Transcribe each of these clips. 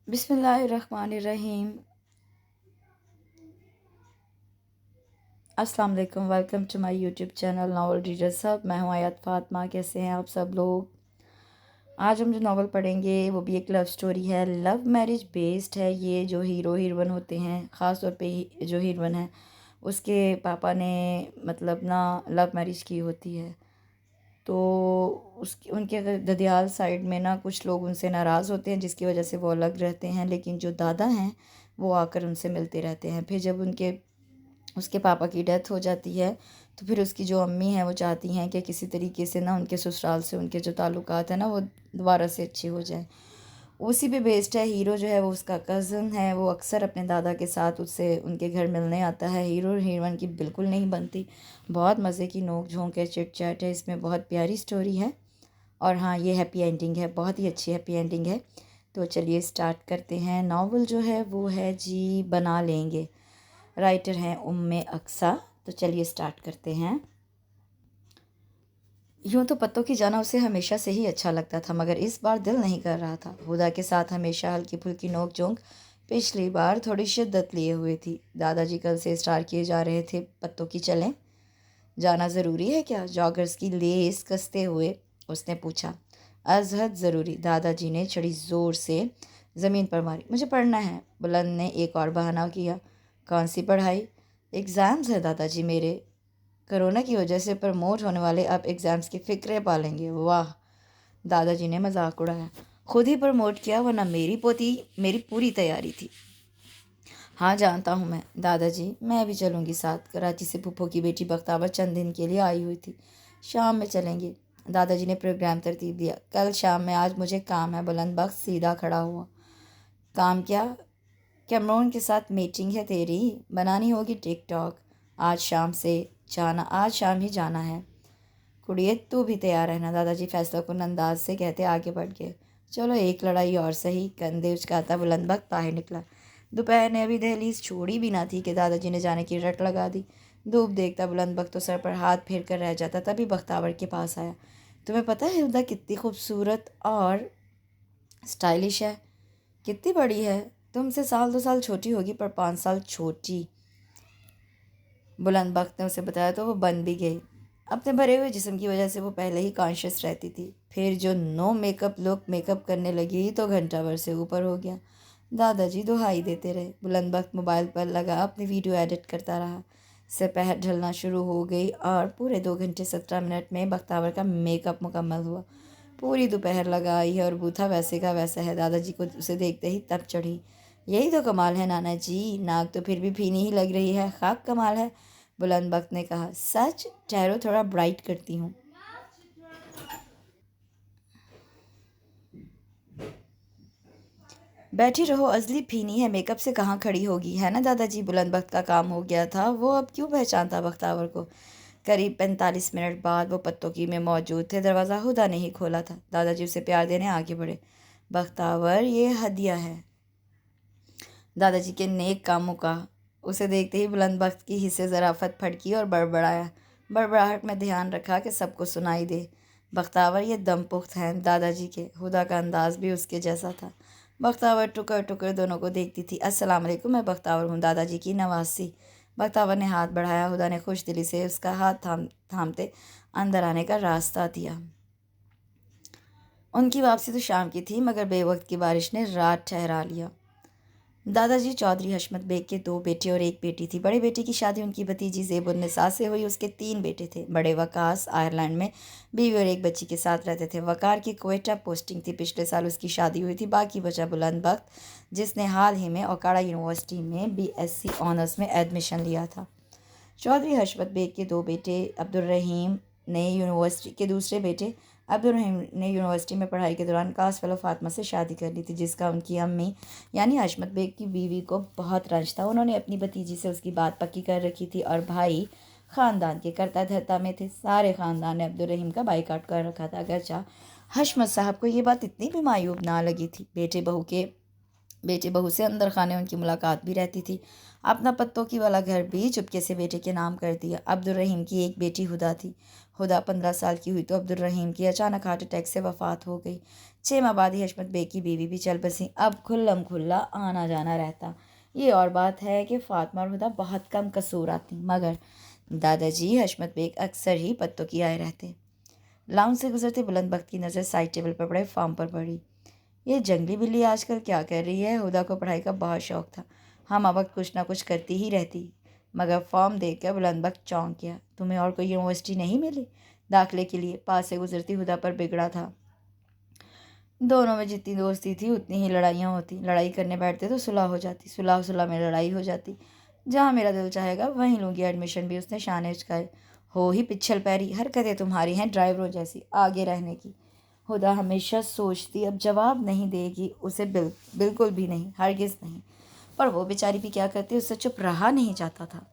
बिस्मिल्लाहिर्रहमानिर्रहीम। अस्सलाम वालेकुम। Welcome to my YouTube channel novel reader सब। मैं हूँ आयत फ़ातिमा। कैसे हैं आप सब लोग? आज हम जो नावल पढ़ेंगे वो भी एक लव स्टोरी है। लव मैरिज बेस्ड है। ये जो हीरो हीरोइन होते हैं, ख़ास तौर पे जो हीरोइन है उसके पापा ने मतलब ना लव मैरिज की होती है। तो उसकी उनके ददियाल साइड में ना कुछ लोग उनसे नाराज़ होते हैं, जिसकी वजह से वो अलग रहते हैं। लेकिन जो दादा हैं वो आकर उनसे मिलते रहते हैं। फिर जब उसके पापा की डेथ हो जाती है तो फिर उसकी जो अम्मी हैं वो चाहती हैं कि किसी तरीके से ना उनके ससुराल से उनके जो ताल्लुकात हैं ना वो दोबारा से अच्छे हो जाएं। उसी पे बेस्ड है। हीरो जो है वो उसका कज़न है। वो अक्सर अपने दादा के साथ उससे उनके घर मिलने आता है। हीरो और हीरोइन की बिल्कुल नहीं बनती। बहुत मज़े की नोक झोंक है, चिट चैट है इसमें। बहुत प्यारी स्टोरी है। और हाँ, ये हैप्पी एंडिंग है, बहुत ही अच्छी हैप्पी एंडिंग है। तो चलिए स्टार्ट करते हैं। नावल जो है वो है जी बना लेंगे। राइटर हैं उम्मे अक्सा। तो चलिए स्टार्ट करते हैं। यूँ तो पत्तों की जाना उसे हमेशा से ही अच्छा लगता था, मगर इस बार दिल नहीं कर रहा था। हुदा के साथ हमेशा हल्की फुल्की नोक झोंक पिछली बार थोड़ी शिद्दत लिए हुए थी। दादाजी कल से स्टार्ट किए जा रहे थे। पत्तों की चलें, जाना ज़रूरी है क्या? जॉगर्स की लेस कसते हुए उसने पूछा। अजहद ज़रूरी, दादाजी ने छड़ी ज़ोर से ज़मीन पर मारी। मुझे पढ़ना है, बुलंद ने एक और बहाना किया। कौन सी पढ़ाई? एग्ज़ाम्स है दादाजी मेरे। कोरोना की वजह से प्रमोट होने वाले अब एग्ज़ाम्स की फ़िक्रें पालेंगे। वाह, दादाजी ने मजाक उड़ाया। खुद ही प्रमोट किया, वरना मेरी पूरी तैयारी थी। हाँ जानता हूँ मैं दादाजी, मैं भी चलूँगी साथ। कराची से फूफो की बेटी बख्तावर चंद दिन के लिए आई हुई थी। शाम में चलेंगे। दादाजी ने प्रोग्राम तरतीब दिया। कल शाम में, आज मुझे काम है। बुलंद बख्त सीधा खड़ा हुआ। काम क्या? कैमरून के साथ मीटिंग है तेरी, बनानी होगी टिकटॉक। आज शाम ही जाना है। कुड़िए तू भी तैयार रहना, दादाजी फैसला कुन अंदाज से कहते आगे बढ़ गए। चलो एक लड़ाई और सही। कंधे उचकाता बुलंद बख्त बाहर निकला। दोपहर ने अभी दहलीज छोड़ी भी ना थी कि दादाजी ने जाने की रट लगा दी। धूप देखता बुलंद बख्त तो सर पर हाथ फेर कर रह जाता। तभी बख्तावर के पास आया। तुम्हें पता है हुदा कितनी खूबसूरत और स्टाइलिश है? कितनी बड़ी है? तुमसे साल 2 साल छोटी होगी, पर 5 साल छोटी। बुलंद बख्त ने उसे बताया तो वो बन भी गई। अपने भरे हुए जिस्म की वजह से वो पहले ही कॉन्शियस रहती थी। फिर जो नो मेकअप लुक मेकअप करने लगी तो घंटा भर से ऊपर हो गया। दादाजी दुहाई देते रहे। बुलंद बख्त मोबाइल पर लगा अपनी वीडियो एडिट करता रहा। दोपहर ढलना शुरू हो गई और पूरे 2 घंटे 17 मिनट में बख्तावर का मेकअप मुकम्मल हुआ। पूरी दोपहर लगाई और बूथा वैसे का वैसा है। दादाजी को उसे देखते ही तब चढ़ी। यही तो कमाल है नाना जी, नाक तो फिर भी भीनी ही लग रही है। खाक कमाल है, बुलंद बख्त ने कहा। सच? ठहरो थोड़ा ब्राइट करती हूँ। बैठी रहो, अजली भीनी है, मेकअप से कहाँ खड़ी होगी, है ना दादाजी? बुलंद बख्त का काम हो गया था। वो अब क्यों पहचानता बख्तावर को? करीब 45 मिनट बाद वो पत्तों की में मौजूद थे। दरवाज़ा हुदा ने ही खोला था। दादाजी उसे प्यार देने आगे बढ़े। बख्तावर, ये हदिया है दादाजी के नेक कामों का। उसे देखते ही बुलंद बख्त की हिस्से ज़राफ़त फड़की और बड़बड़ाया। बड़बड़ाहट में ध्यान रखा कि सबको सुनाई दे। बख्तावर, ये दम पुख्त हैं दादाजी के। हुदा का अंदाज भी उसके जैसा था। बख्तावर टुकर टुकर दोनों को देखती थी। अस्सलाम वालेकुम, मैं बख्तावर हूँ, दादाजी की नवासी। बख्तावर ने हाथ बढ़ाया। हुदा ने खुश दिली से उसका हाथ थामते अंदर आने का रास्ता दिया। उनकी वापसी तो शाम की थी, मगर बेवक्त की बारिश ने रात ठहरा लिया। दादाजी चौधरी हशमत बेग के 2 बेटे और 1 बेटी थी। बड़े बेटे की शादी उनकी भतीजी ज़ेबुन्निसा से हुई। उसके 3 बेटे थे। बड़े वकास आयरलैंड में बीवी और 1 बच्ची के साथ रहते थे। वकार की क्वेटा पोस्टिंग थी। पिछले साल उसकी शादी हुई थी। बाकी बचा बुलंद बख्त, जिसने हाल ही में ओकाड़ा यूनिवर्सिटी में BSc ऑनर्स में एडमिशन लिया था। चौधरी हशमत बेग के 2 बेटे अब्दुर्रहीम ने यूनिवर्सिटी के दूसरे बेटे अब्दुर्रहीम ने यूनिवर्सिटी में पढ़ाई के दौरान कास्ट फेलो फातिमा से शादी कर ली थी, जिसका उनकी अम्मी यानी हशमत बेग की बीवी को बहुत रंज था। उन्होंने अपनी भतीजी से उसकी बात पक्की कर रखी थी और भाई ख़ानदान के करता धरता में थे। सारे ख़ानदान ने अब्दुर्रहीम का बाइकाट कर रखा था। अगरचा हशमत साहब को ये बात इतनी भी मायूब ना लगी थी। बेटे बहू से अंदर खाने उनकी मुलाकात भी रहती थी। अपना पत्तों की वाला घर भी चुपके से बेटे के नाम कर दिया। अब्दुर्रहीम की 1 बेटी हुदा थी। हुदा 15 साल की हुई तो अब्दुर्रहीम की अचानक हार्ट अटैक से वफ़ात हो गई। 6 माह बाद ही हशमत बेग की बीवी भी चल बसी। अब खुल्लम खुल्ला आना जाना रहता। ये और बात है कि फ़ातिमा और हुदा बहुत कम कसूर आती, मगर दादाजी हशमत बेग अक्सर ही पत्तों की आए रहते। लाउंज से गुजरते बुलंद बख्त की नज़र साइड टेबल पर पड़े फॉर्म पर पड़ी। ये जंगली बिल्ली आजकल क्या कर रही है? हुदा को पढ़ाई का बहुत शौक था। हम वक्त कुछ ना कुछ करती ही रहती, मगर फॉर्म देखकर बुलंद बख्त चौंक गया। तुम्हें और कोई यूनिवर्सिटी नहीं मिली दाखिले के लिए? पास से गुजरती हुदा पर बिगड़ा था। दोनों में जितनी दोस्ती थी उतनी ही लड़ाइयाँ होती। लड़ाई करने बैठते तो सुलह हो जाती, सुलह सुलह में लड़ाई हो जाती। जहाँ मेरा दिल चाहेगा वहीं लूँगी एडमिशन भी। उसने शाने उचकाए। हो ही पिछल पैरी, हरकतें तुम्हारी हैं ड्राइवरों जैसी, आगे रहने की। हुदा हमेशा सोचती अब जवाब नहीं देगी उसे, बिल्कुल भी नहीं, हरगिज़ नहीं। पर वो बेचारी भी क्या करती, उससे चुप रहा नहीं जाता था।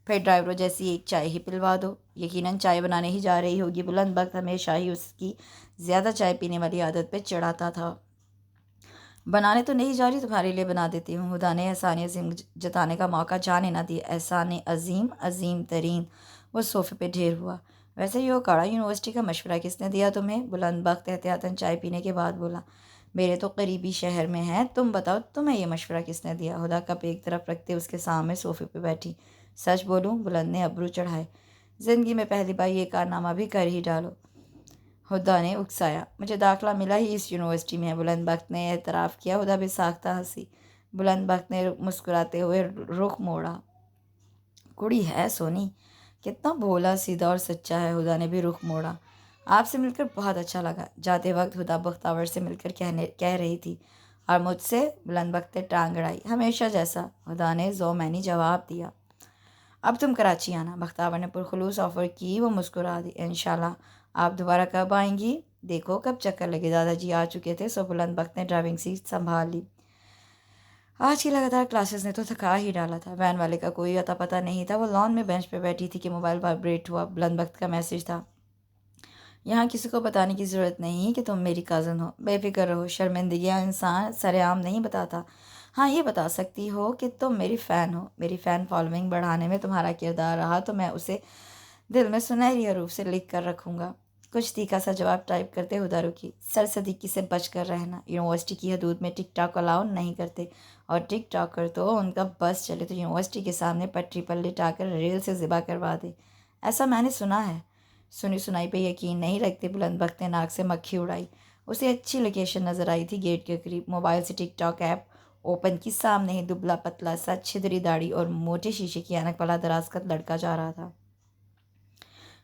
फिर ड्राइवरों जैसी एक चाय ही पिलवा दो। यकीनन चाय बनाने ही जा रही होगी। बुलंद बख्त हमेशा ही उसकी ज़्यादा चाय पीने वाली आदत पे चिढ़ाता था। बनाने तो नहीं जा रही, तुम्हारे लिए बना देती हूँ। हुदा ने एहसान अजीम जताने का मौका जाने ना दिया। एहसान अजीम, अजीम तरीन। वो सोफे पे ढेर हुआ। वैसे ये काड़ा यूनिवर्सिटी का मशवरा किसने दिया तुम्हें? बुलंद बख्त एहतियातन चाय पीने के बाद बोला। मेरे तो करीबी शहर में है, तुम बताओ तुम्हें ये मशवरा किसने दिया? हुदा कप एक तरफ रखते उसके सामने सोफे पे बैठी। सच बोलूँ? बुलंद ने अबरू चढ़ाए। ज़िंदगी में पहली बार ये कारनामा भी कर ही डालो। हुदा ने उकसाया। मुझे दाखिला मिला ही इस यूनिवर्सिटी में है, बुलंद बख्त ने एतराफ़ किया। हुदा बेसाख्ता हंसी। बुलंद बख्त ने मुस्कुराते हुए रुख मोड़ा। कुड़ी है सोनी, कितना भोला सीधा और सच्चा है। हुदा ने भी रुख मोड़ा। आपसे मिलकर बहुत अच्छा लगा। जाते वक्त हुदा बख्तावर से मिलकर कह रही थी, और मुझसे? बुलंद बख्त ने टांग अड़ाई। हमेशा जैसा, हुदा ने ज़ोमैनी जवाब दिया। अब तुम कराची आना, बख्तावर ने पुरखुलूस ऑफ़र की। वो मुस्कुरा दी। इंशाल्लाह। आप दोबारा कब आएंगी? देखो कब चक्कर लगे। दादाजी आ चुके थे, सो बुलंद बख्त ने ड्राइविंग सीट संभाल ली। आज की लगातार क्लासेस ने तो थका ही डाला था। वैन वाले का कोई अता पता नहीं था। वो लॉन में बेंच पे बैठी थी कि मोबाइल वाइब्रेट हुआ। बुलंद बख्त का मैसेज था। यहाँ किसी को बताने की ज़रूरत नहीं कि तुम मेरी कज़न हो। बेफिक्र रहो, शर्मिंदगियाँ इंसान सरेआम नहीं बताता। हाँ, ये बता सकती हो कि तुम मेरी फ़ैन हो। मेरी फ़ैन फॉलोइंग बढ़ाने में तुम्हारा किरदार रहा तो मैं उसे दिल में सुनहरी हरूफ से लिख कर रखूँगा। कुछ तीखा सा जवाब टाइप करते हुदा रुकी। सर सदीकी से बच कर रहना। यूनिवर्सिटी की हदूद में टिक टॉक अलाउ नहीं करते, और टिक टॉकर तो उनका बस चले तो यूनिवर्सिटी के सामने पटरी पर लिटाकर रेल से ज़िबा करवा दे। ऐसा मैंने सुना है। सुनी सुनाई पे यकीन नहीं रखते, बुलंद बख्त ने नाक से मक्खी उड़ाई। उसे अच्छी लोकेशन नज़र आई थी, गेट के करीब। मोबाइल से टिक टॉक ऐप ओपन की। सामने ही दुबला पतला सा छिदरी दाढ़ी और मोटे शीशे की ऐनक वाला दराज़कद लड़का जा रहा था।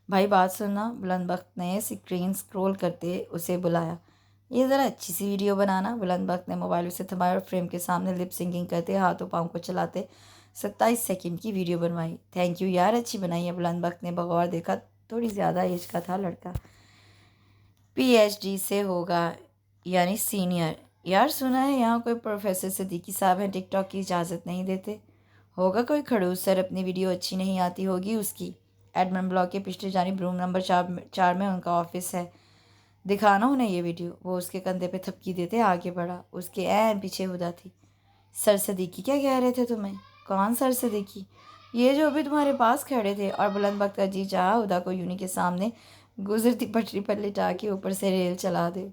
भाई बात सुनना, बुलंद बख्त ने स्क्रीन स्क्रॉल करते उसे बुलाया। ये ज़रा अच्छी सी वीडियो बनाना। बुलंद बख्त ने मोबाइल उसे थमाया और फ्रेम के सामने लिप सिंकिंग करते हाथों पाँव को चलाते 27 सेकंड की वीडियो बनवाई। थैंक यू यार, अच्छी बनाई है। बुलंद बख्त ने बगौर देखा। थोड़ी ज़्यादा एज का था लड़का। PhD से होगा, यानी सीनियर। यार सुना है यहाँ कोई प्रोफेसर सिद्दीकी साहब हैं, टिकटॉक की इजाज़त नहीं देते। होगा कोई खड़ूस सर, अपनी वीडियो अच्छी नहीं आती होगी उसकी। एडमन ब्लॉक के पिछले जानिब रूम नंबर 4 में उनका ऑफिस है। दिखाना उन्हें ये वीडियो। वो उसके कंधे पे थपकी देते आगे बढ़ा। उसके ऐन पीछे हुदा थी। सर सदीकी क्या कह रहे थे तुम्हें? कौन सर सदीकी? ये जो अभी तुम्हारे पास खड़े थे। और बुलंद बख्त का जी चाहा हुदा को यूनी के सामने गुजरती पटरी पर लिटा के ऊपर से रेल चला दे।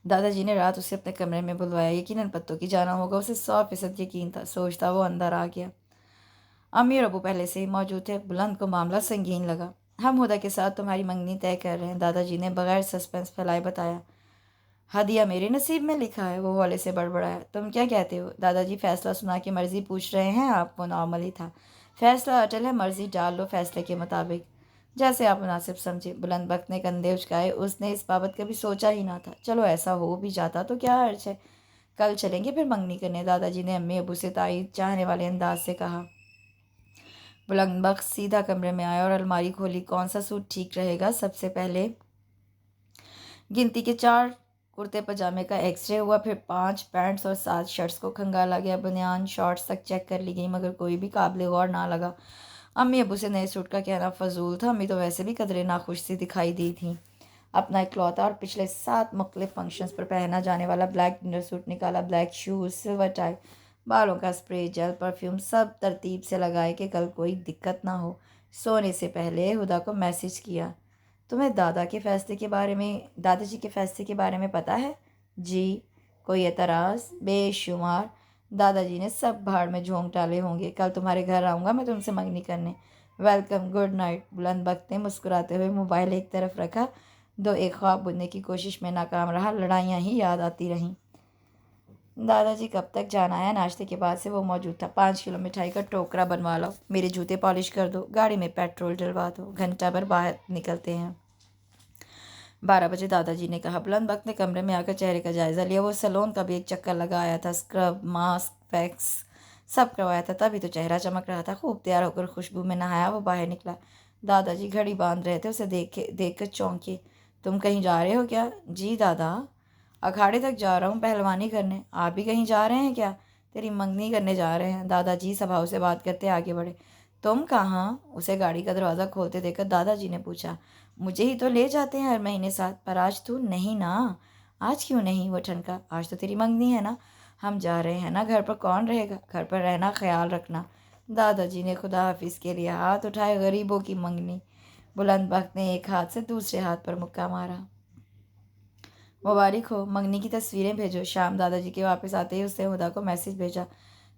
दादाजी ने रात उसे अपने कमरे में बुलवाया। यकीनन पत्तों की जाना होगा, उसे 100% यकीन था। सोचता वो अंदर आ गया। अम्मी और अबू पहले से ही मौजूद थे। बुलंद को मामला संगीन लगा। हम हुदा के साथ तुम्हारी मंगनी तय कर रहे हैं, दादाजी ने बगैर सस्पेंस फैलाए बताया। हदिया मेरे नसीब में लिखा है, वो वाले से बड़बड़ाया। तुम क्या कहते हो? दादाजी फैसला सुना के मर्जी पूछ रहे हैं आप? वो नॉर्मल ही था। फैसला अटल है, मर्जी डाल लो फैसले के मुताबिक, जैसे आप मुनासिब समझे। बुलंद बख्त ने कंधे उचकाए। उसने इस बाबत कभी सोचा ही ना था। चलो ऐसा हो भी जाता तो क्या अर्ज है, कल चलेंगे फिर मंगनी करने, दादाजी ने अम्मी अबू से तायीद चाहने वाले अंदाज से कहा। बुलंद बख्त सीधा कमरे में आया और अलमारी खोली। कौन सा सूट ठीक रहेगा? सबसे पहले गिनती के 4 कुर्ते पजामे का एक्सरे हुआ, फिर 5 पैंट्स और 7 शर्ट्स को खंगाला गया। बनियान शॉर्ट्स तक चेक कर ली गई, मगर कोई भी काबिल गौर ना लगा। अम्मी अबू से नए सूट का कहना फजूल था। अम्मी तो वैसे भी कदरे नाखुश सी दिखाई दी थी। अपना इकलौता और पिछले 7 मुख्तलिफ फंक्शंस पर पहना जाने वाला ब्लैक डिनर सूट निकाला। ब्लैक शूज़, सिल्वर टाई, बालों का स्प्रे, जेल, परफ्यूम सब तरतीब से लगाए कि कल कोई दिक्कत ना हो। सोने से पहले हुदा को मैसेज किया। तुम्हें दादाजी के फैसले के बारे में पता है? जी। कोई एतराज़? बेशुमार। दादाजी ने सब भाड़ में झोंक डाले होंगे। कल तुम्हारे घर आऊँगा मैं तुमसे मंगनी करने। Welcome, good night. बुलंद बख्त ने मुस्कुराते हुए मोबाइल एक तरफ रखा। दो एक ख्वाब बुनने की कोशिश में नाकाम रहा। लड़ाइयाँ ही याद आती रहीं। दादाजी कब तक जाना है? नाश्ते के बाद से वो मौजूद था। 5 किलो मिठाई का टोकरा बनवा लो, मेरे जूते पॉलिश कर दो, गाड़ी में पेट्रोल डलवा दो, घंटा भर बाहर निकलते हैं। 12 बजे दादाजी ने कहा। बुलंद बख्त ने कमरे में आकर चेहरे का जायज़ा लिया। वो सैलून का भी एक चक्कर लगा आया था। स्क्रब, मास्क, वैक्स सब करवाया था, तभी तो चेहरा चमक रहा था। खूब तैयार होकर खुशबू में नहाया वो बाहर निकला। दादाजी घड़ी बांध रहे थे। उसे देख कर चौंके। तुम कहीं जा रहे हो क्या? जी दादा, अखाड़े तक जा रहा हूँ पहलवानी करने। आप भी कहीं जा रहे हैं क्या? तेरी मंगनी करने जा रहे हैं। दादाजी स्वभाव से बात करते आगे बढ़े। तुम कहाँ? उसे गाड़ी का दरवाज़ा खोलते देखकर दादाजी ने पूछा। मुझे ही तो ले जाते हैं हर महीने साथ, पर आज तू नहीं ना। आज क्यों नहीं? वो ठनका। आज तो तेरी मंगनी है ना। हम जा रहे हैं ना, घर पर कौन रहेगा? घर पर रहना, ख्याल रखना। दादाजी ने खुदा हाफिज़ के लिए हाथ उठाए। गरीबों की मंगनी। बुलंद बख्त ने एक हाथ से दूसरे हाथ पर मुक्का मारा। मुबारक हो, मंगनी की तस्वीरें भेजो। शाम दादाजी के वापस आते ही उसने हुदा को मैसेज भेजा।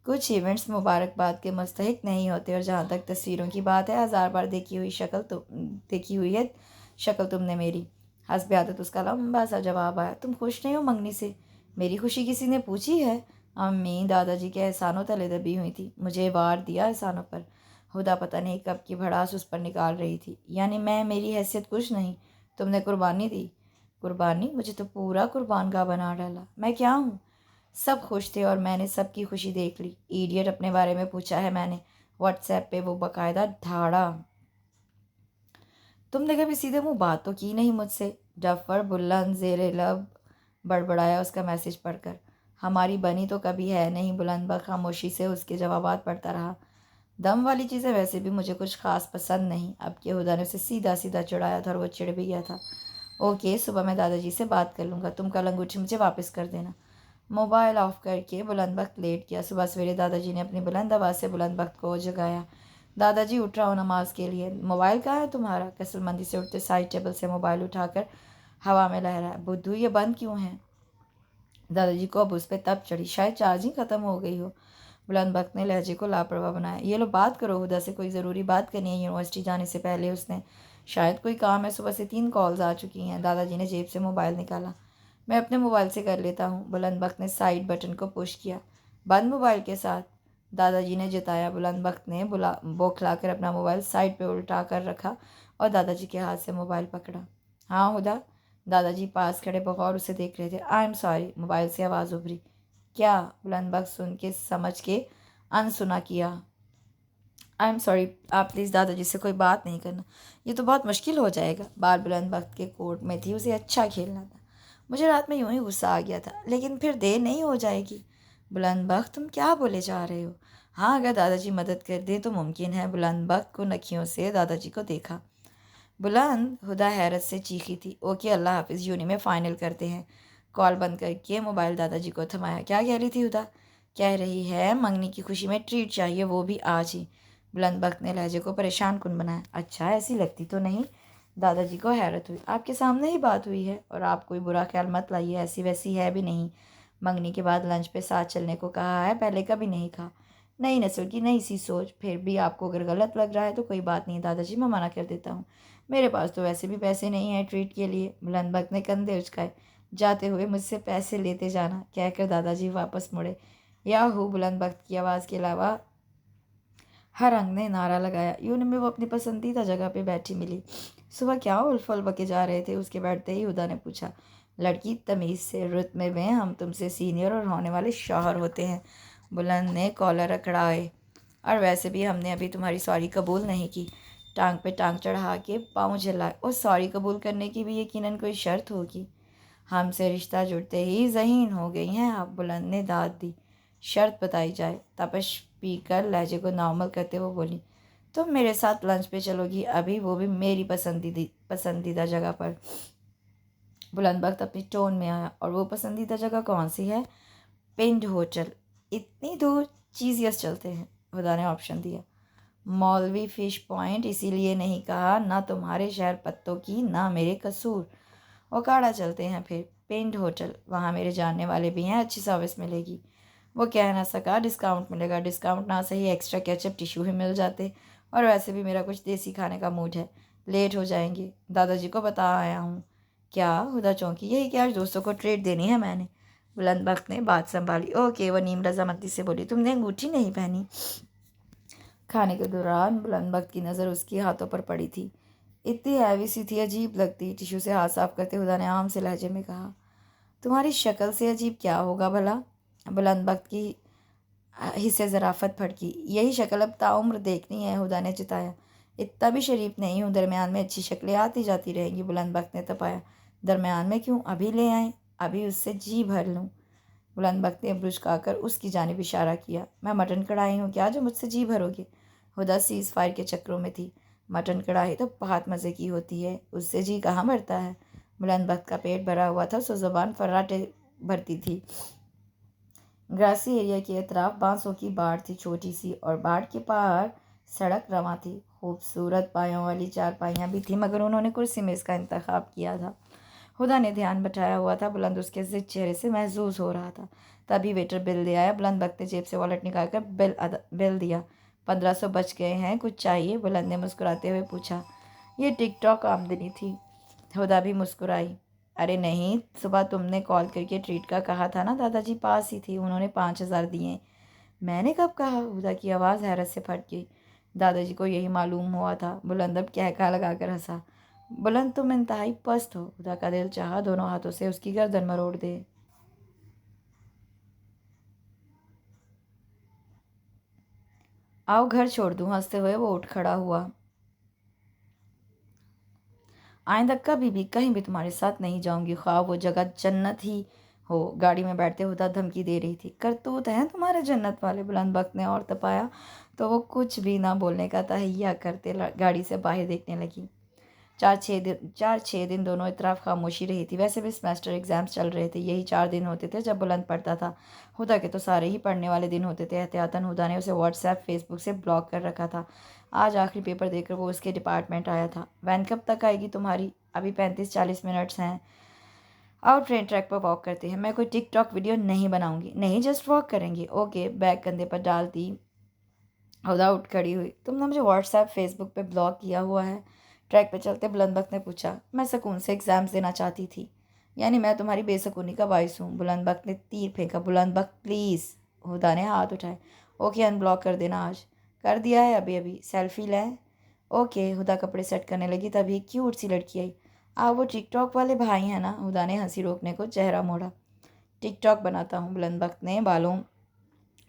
कुछ इवेंट्स मुबारकबाद के मुस्तहिक नहीं होते, और जहाँ तक तस्वीरों की बात है, 1000 बार देखी हुई है शक्ल तुमने मेरी। हस्ब आदत उसका लंबा सा जवाब आया। तुम खुश नहीं हो मंगनी से? मेरी खुशी किसी ने पूछी है? अम्मी दादाजी के एहसानों तले दबी हुई थी। मुझे वार दिया एहसानों पर। हुदा पता नहीं कब की भड़ास उस पर निकाल रही थी। यानी मेरी हैसियत कुछ नहीं, तुमने कुर्बानी दी। कुर्बानी? मुझे तो पूरा कुर्बानगाह बना डाला। मैं क्या हूँ? सब खुश थे और मैंने सबकी खुशी देख ली। इडियट, अपने बारे में पूछा है मैंने व्हाट्सएप पे, वो बाकायदा धाड़ा। तुमने कभी सीधे मुंह बात तो की नहीं मुझसे। जफ़र बुलंद ज़ेरे लब बड़बड़ाया उसका मैसेज पढ़कर। हमारी बनी तो कभी है नहीं। बुलंद खामोशी से उसके जवाबात पढ़ता रहा। दम वाली चीज़ें वैसे भी मुझे कुछ ख़ास पसंद नहीं। अब के हुदा ने उसे सीधा सीधा चिढ़ाया था और वो चिढ़ भी गया था। ओके, सुबह मैं दादाजी से बात कर लूँगा। तुम कल अंगूठी मुझे वापस कर देना। मोबाइल ऑफ करके बुलंद बख्त लेट गया। सुबह सवेरे दादाजी ने अपनी बुलंद आवाज़ से बुलंद बख्त को जगाया। दादाजी, उठ रहा हो नमाज के लिए। मोबाइल कहाँ है तुम्हारा? कसलमंदी से उठते साइड टेबल से मोबाइल उठाकर हवा में लहराया। बुद्धू, ये बंद क्यों है? दादाजी को अब उस पर तब चढ़ी। शायद चार्जिंग ख़त्म हो गई हो। बुलंद बख्त ने लहजे को लापरवाह बनाया। ये लो, बात करो, हुदा से कोई ज़रूरी बात करनी है। यूनिवर्सिटी जाने से पहले उसने शायद कोई काम है। सुबह से 3 कॉल्स आ चुकी हैं। दादाजी ने जेब से मोबाइल निकाला। मैं अपने मोबाइल से कर लेता हूँ। बुलंद बख्त ने साइड बटन को पुश किया। बंद मोबाइल के साथ? दादाजी ने जताया। बुलंद बख्त ने बौखलाकर अपना मोबाइल साइड पे उल्टा कर रखा और दादाजी के हाथ से मोबाइल पकड़ा। हाँ हुदा? दादाजी पास खड़े बगौर उसे देख रहे थे। आई एम सॉरी, मोबाइल से आवाज़ उभरी। क्या? बुलंद बख्त सुन के समझ के अनसुना किया। आई एम सॉरी, आप प्लीज़ दादाजी से कोई बात नहीं करना, ये तो बहुत मुश्किल हो जाएगा। बाल बुलंद बख्त के कोर्ट में थी, उसे अच्छा खेलना था। मुझे रात में यूं ही गुस्सा आ गया था, लेकिन फिर देर नहीं हो जाएगी। बुलंद बख्त, तुम क्या बोले जा रहे हो? हाँ, अगर दादाजी मदद कर दे तो मुमकिन है। बुलंद बख्त को नखियों से दादाजी को देखा। बुलंद, हुदा हैरत से चीखी थी। ओके, अल्लाह हाफिज़, यूनी में फ़ाइनल करते हैं। कॉल बंद करके मोबाइल दादाजी को थमाया। क्या कह रही थी हुदा? कह रही है मंगनी की खुशी में ट्रीट चाहिए, वो भी आज ही। बुलंद बख्त ने लहजे को परेशान कुन बनाया। अच्छा, ऐसी लगती तो नहीं। दादाजी को हैरत हुई। आपके सामने ही बात हुई है, और आप कोई बुरा ख्याल मत लाइए, ऐसी वैसी है भी नहीं। मंगनी के बाद लंच पे साथ चलने को कहा है, पहले कभी नहीं कहा। नई नस्ल की नई सी सोच। फिर भी आपको अगर गलत लग रहा है तो कोई बात नहीं दादाजी, मैं मना कर देता हूँ। मेरे पास तो वैसे भी पैसे नहीं हैं ट्रीट के लिए। बुलंद बख्त ने कंधे उचकाए। जाते हुए मुझसे पैसे लेते जाना, कहकर दादाजी वापस मुड़े। याहू, बुलंद बख्त की आवाज़ के अलावा हर अंग ने नारा लगाया। यून में वो अपनी पसंदीदा जगह पे बैठी मिली। सुबह क्या उलफल बके जा रहे थे? उसके बैठते ही हुदा ने पूछा। लड़की, तमीज़ से, रुतबे में हम तुमसे सीनियर और होने वाले शौहर होते हैं। बुलंद ने कॉलर अकड़ाए। और वैसे भी हमने अभी तुम्हारी सॉरी कबूल नहीं की। टांग पे टांग चढ़ा के पाँव झल्लाए। और सॉरी कबूल करने की भी यकीनन कोई शर्त होगी। हमसे रिश्ता जुड़ते ही ज़हीन हो गई हैं आप। बुलंद ने दाद दी। शर्त बताई जाए। तपश पीकर लहजे को नॉर्मल करते हुए बोली। तुम मेरे साथ लंच पे चलोगी अभी, वो भी मेरी पसंदीदा जगह पर। बुलंद बख्त अपनी टोन में आया। और वो पसंदीदा जगह कौन सी है? पिंड होटल। इतनी दूर? चीज़ियस चलते हैं, खुदा ने ऑप्शन दिया। मौलवी फ़िश पॉइंट इसीलिए नहीं कहा, ना तुम्हारे शहर पत्तों की ना मेरे कसूर। ओकाड़ा चलते हैं फिर, पेंट होटल, वहाँ मेरे जानने वाले भी हैं, अच्छी सर्विस मिलेगी। वो कह ना सका डिस्काउंट मिलेगा, डिस्काउंट ना सही एक्स्ट्रा केचप टिश्यू भी मिल जाते, और वैसे भी मेरा कुछ देसी खाने का मूड है, लेट हो जाएंगे, दादाजी को बता आया हूँ। क्या? हुदा चौंकी। यही कि आज दोस्तों को ट्रीट देनी है मैंने। बुलंद बख्त ने बात संभाली। ओके, वनीम रजामंदी से बोली। तुमने अंगूठी नहीं पहनी? खाने के दौरान बुलंद बख्त की नज़र उसके हाथों पर पड़ी थी। इतनी हैवी सी थी, अजीब लगती। टिश्यू से हाथ साफ करते हुदा ने आम से लहजे में कहा, तुम्हारी शक्ल से अजीब क्या होगा भला? बुलंद बख्त की हिस्से ज़राफ़त फटकी। यही शक्ल अब ताउम्र देखनी है, हुदा ने चिताया। इतना भी शरीफ नहीं हूँ, दरमियान में अच्छी शक्लें आती जाती रहेंगी, बुलंद बख्त ने तपाया। दरमियान में क्यों? अभी ले आए, अभी उससे जी भर लूँ। बुलंद बख्त ने ब्रुचकाकर उसकी जानिब इशारा किया। मैं मटन कढ़ाई हूँ क्या जो मुझसे जी भरोगे? हुदा सीज़ फायर के चक्रों में थी। मटन कढ़ाई तो बहुत मज़े की होती है, उससे जी कहाँ भरता है? बुलंद बख्त का पेट भरा हुआ था, सो ज़बान फर्राटे भरती थी। ग्रासी एरिया के अतराफ बांसों की बाड़ थी, छोटी सी, और बाड़ के पार सड़क रवां थी। खूबसूरत पायों वाली चारपाइयाँ भी थी, मगर उन्होंने कुर्सी में इसका इंतखाब किया था। हुदा ने ध्यान बटाया हुआ था, बुलंद उसके जिद चेहरे से महसूस हो रहा था। तभी वेटर बिल ले आया। बुलंद बख्त ने जेब से वॉलेट निकाल कर बिल दिया। 1500 बच गए हैं, कुछ चाहिए? बुलंद ने मुस्कुराते हुए पूछा। ये टिकटॉक आमदनी थी। हुदा भी मुस्कुराई। अरे नहीं, सुबह तुमने कॉल करके ट्रीट का कहा था ना, दादाजी पास ही थी, उन्होंने 5000 दिए। मैंने कब कहा? हुदा की आवाज़ हैरत से फट गई। दादाजी को यही मालूम हुआ था। बुलंद अब कहका लगाकर हंसा। बुलंद तुम इंतहाई पस्त हो। हुदा का दिल चाहा दोनों हाथों से उसकी गर्दन मरोड़ दे। आओ घर छोड़ दूँ, हंसते हुए वो उठ खड़ा हुआ। आइंदा कभी भी कहीं भी तुम्हारे साथ नहीं जाऊंगी, ख्वाह वो जगह जन्नत ही हो। गाड़ी में बैठते हुदा धमकी दे रही थी। करतूत हैं तुम्हारे जन्नत वाले, बुलंद बख्त ने और तपाया तो वो कुछ भी ना बोलने का तहैया करते गाड़ी से बाहर देखने लगी। 4-6 दिन दोनों इतराफ खामोशी रही थी। वैसे भी सेमेस्टर एग्जाम्स चल रहे थे। यही 4 दिन होते थे जब बुलंद पढ़ता था। हुदा के तो सारे ही पढ़ने वाले दिन होते थे। एहतियातन हुदा ने उसे व्हाट्सएप फेसबुक से ब्लॉक कर रखा था। आज आखिरी पेपर देकर वो उसके डिपार्टमेंट आया था। वैन कब तक आएगी तुम्हारी? अभी 35-40 मिनट्स हैं। और ट्रेन ट्रैक पर वॉक करते हैं। मैं कोई टिकटॉक वीडियो नहीं बनाऊंगी। नहीं, जस्ट वॉक करेंगे। ओके। बैग कंधे पर डाल दी हुदा उठ खड़ी हुई। तुमने मुझे व्हाट्सएप फेसबुक पे ब्लॉक किया हुआ है। ट्रैक पे चलते बुलंद बख्त ने पूछा। मैं सुकून से एग्ज़ाम्स देना चाहती थी। यानी मैं तुम्हारी बेसुकूनी का बाइस हूँ? बुलंद बख्त ने तीर फेंका। बुलंद बख्त प्लीज़। हुदा ने हाथ उठाए। ओके, अनब्लॉक कर देना आज। कर दिया है अभी अभी। सेल्फी लें? ओके। हुदा कपड़े सेट करने लगी, तभी एक क्यूट सी लड़की आई। वो टिकटॉक वाले भाई हैं ना? हुदा ने हंसी रोकने को चेहरा मोड़ा। टिकटॉक बनाता हूँ, बुलंद बख्त ने बालों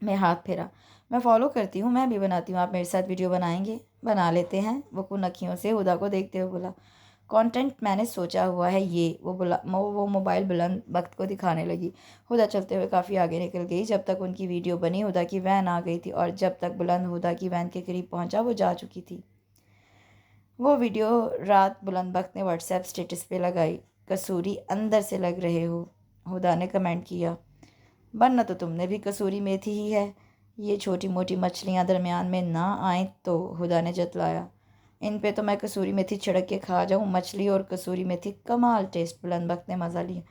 में हाथ फेरा। मैं फॉलो करती हूँ, मैं भी बनाती हूँ। आप मेरे साथ वीडियो बनाएंगे? बना लेते हैं, वो कुनखियों से हुदा को देखते हुए बोला। कंटेंट मैंने सोचा हुआ है ये। वो मोबाइल बुलंद बख्त को दिखाने लगी। हुदा चलते हुए काफ़ी आगे निकल गई। जब तक उनकी वीडियो बनी हुदा की वैन आ गई थी, और जब तक बुलंद हुदा की वैन के करीब पहुंचा वो जा चुकी थी। वो वीडियो रात बुलंद बख्त ने व्हाट्सएप स्टेटस पे लगाई। कसूरी अंदर से लग रहे हो, हुदा ने कमेंट किया। बनना तो तुमने भी कसूरी मेथी ही है। ये छोटी मोटी मछलियाँ दरमियान में ना आए तो, हुदा ने जतलाया। इन पे तो मैं कसूरी मेथी छिड़क के खा जाऊँ। मछली और कसूरी मेथी कमाल टेस्ट, बुलंद बख्त ने मज़ा लिया।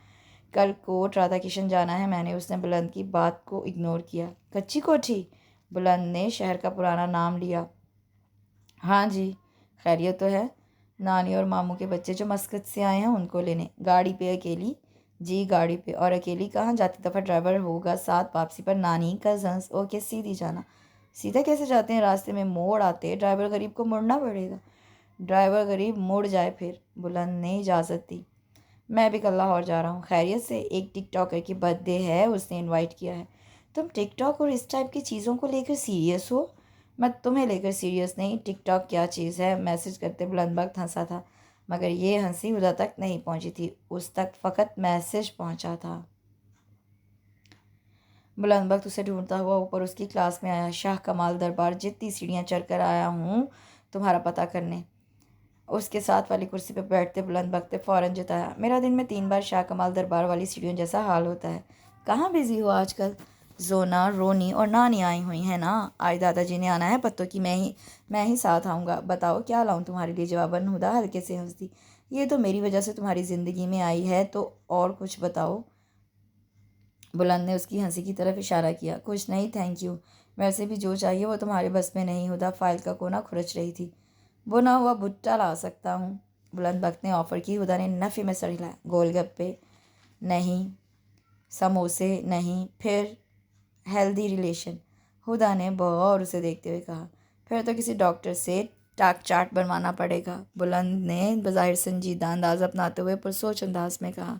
कल कोट राधा किशन जाना है मैंने। उसने बुलंद की बात को इग्नोर किया। कच्ची कोठी? बुलंद ने शहर का पुराना नाम लिया। हाँ जी। खैरियत तो है? नानी और मामू के बच्चे जो मस्कत से आए हैं उनको लेने। गाड़ी पे अकेली? जी गाड़ी पे। और अकेली कहाँ? जाती दफ़ा ड्राइवर होगा साथ, वापसी पर नानी कजन्स। ओके, सीधी जाना। सीधा कैसे जाते हैं? रास्ते में मोड़ आते हैं, ड्राइवर गरीब को मुड़ना पड़ेगा। ड्राइवर गरीब मुड़ जाए फिर, बुलंद ने इजाज़त दी। मैं भी कल लाहौर जा रहा हूँ। खैरियत से? एक टिकटॉकर की बर्थडे है, उसने इनवाइट किया है। तुम टिकटॉक और इस टाइप की चीज़ों को लेकर सीरियस हो? मैं तुम्हें लेकर सीरियस नहीं। टिकटॉक क्या चीज़ है? मैसेज करते बुलंद बख्त हंसा था, मगर ये हंसी हुदा तक नहीं पहुंची थी। उस तक फ़कत मैसेज पहुंचा था। बुलंद बख्त उसे ढूंढता हुआ ऊपर उसकी क्लास में आया। शाह कमाल दरबार जितनी सीढ़ियाँ चढ़कर आया हूँ तुम्हारा पता करने। उसके साथ वाली कुर्सी पर बैठते बुलंद बख्त ने फ़ौरन जताया। मेरा दिन में 3 बार शाह कमाल दरबार वाली सीढ़ियों जैसा हाल होता है। कहाँ बिज़ी हो आजकल? जोना, रोनी और नानी आई हुई हैं ना? आज दादाजी ने आना है पत्तों की, मैं ही साथ आऊँगा। बताओ क्या लाऊं तुम्हारे लिए? जवाबन हुदा हल्के से हंस दी। ये तो मेरी वजह से तुम्हारी ज़िंदगी में आई है, तो और कुछ बताओ। बुलंद ने उसकी हंसी की तरफ इशारा किया। कुछ नहीं, थैंक यू। वैसे भी जो चाहिए वो तुम्हारे बस में नहीं। हुदा फाइल का कोना खुरच रही थी। बुना हुआ भुट्टा ला सकता हूँ, बुलंद बख्त ने ऑफ़र की। हुदा ने नफ़े में सर हिलाया। गोलगप्पे नहीं, समोसे नहीं, फिर हेल्दी रिलेशन, हुदा ने गौर उसे देखते हुए कहा। फिर तो किसी डॉक्टर से टाक चाट बनवाना पड़ेगा, बुलंद ने बज़ाहिर संजीदा अंदाज़ अपनाते हुए पुरसोच अंदाज में कहा।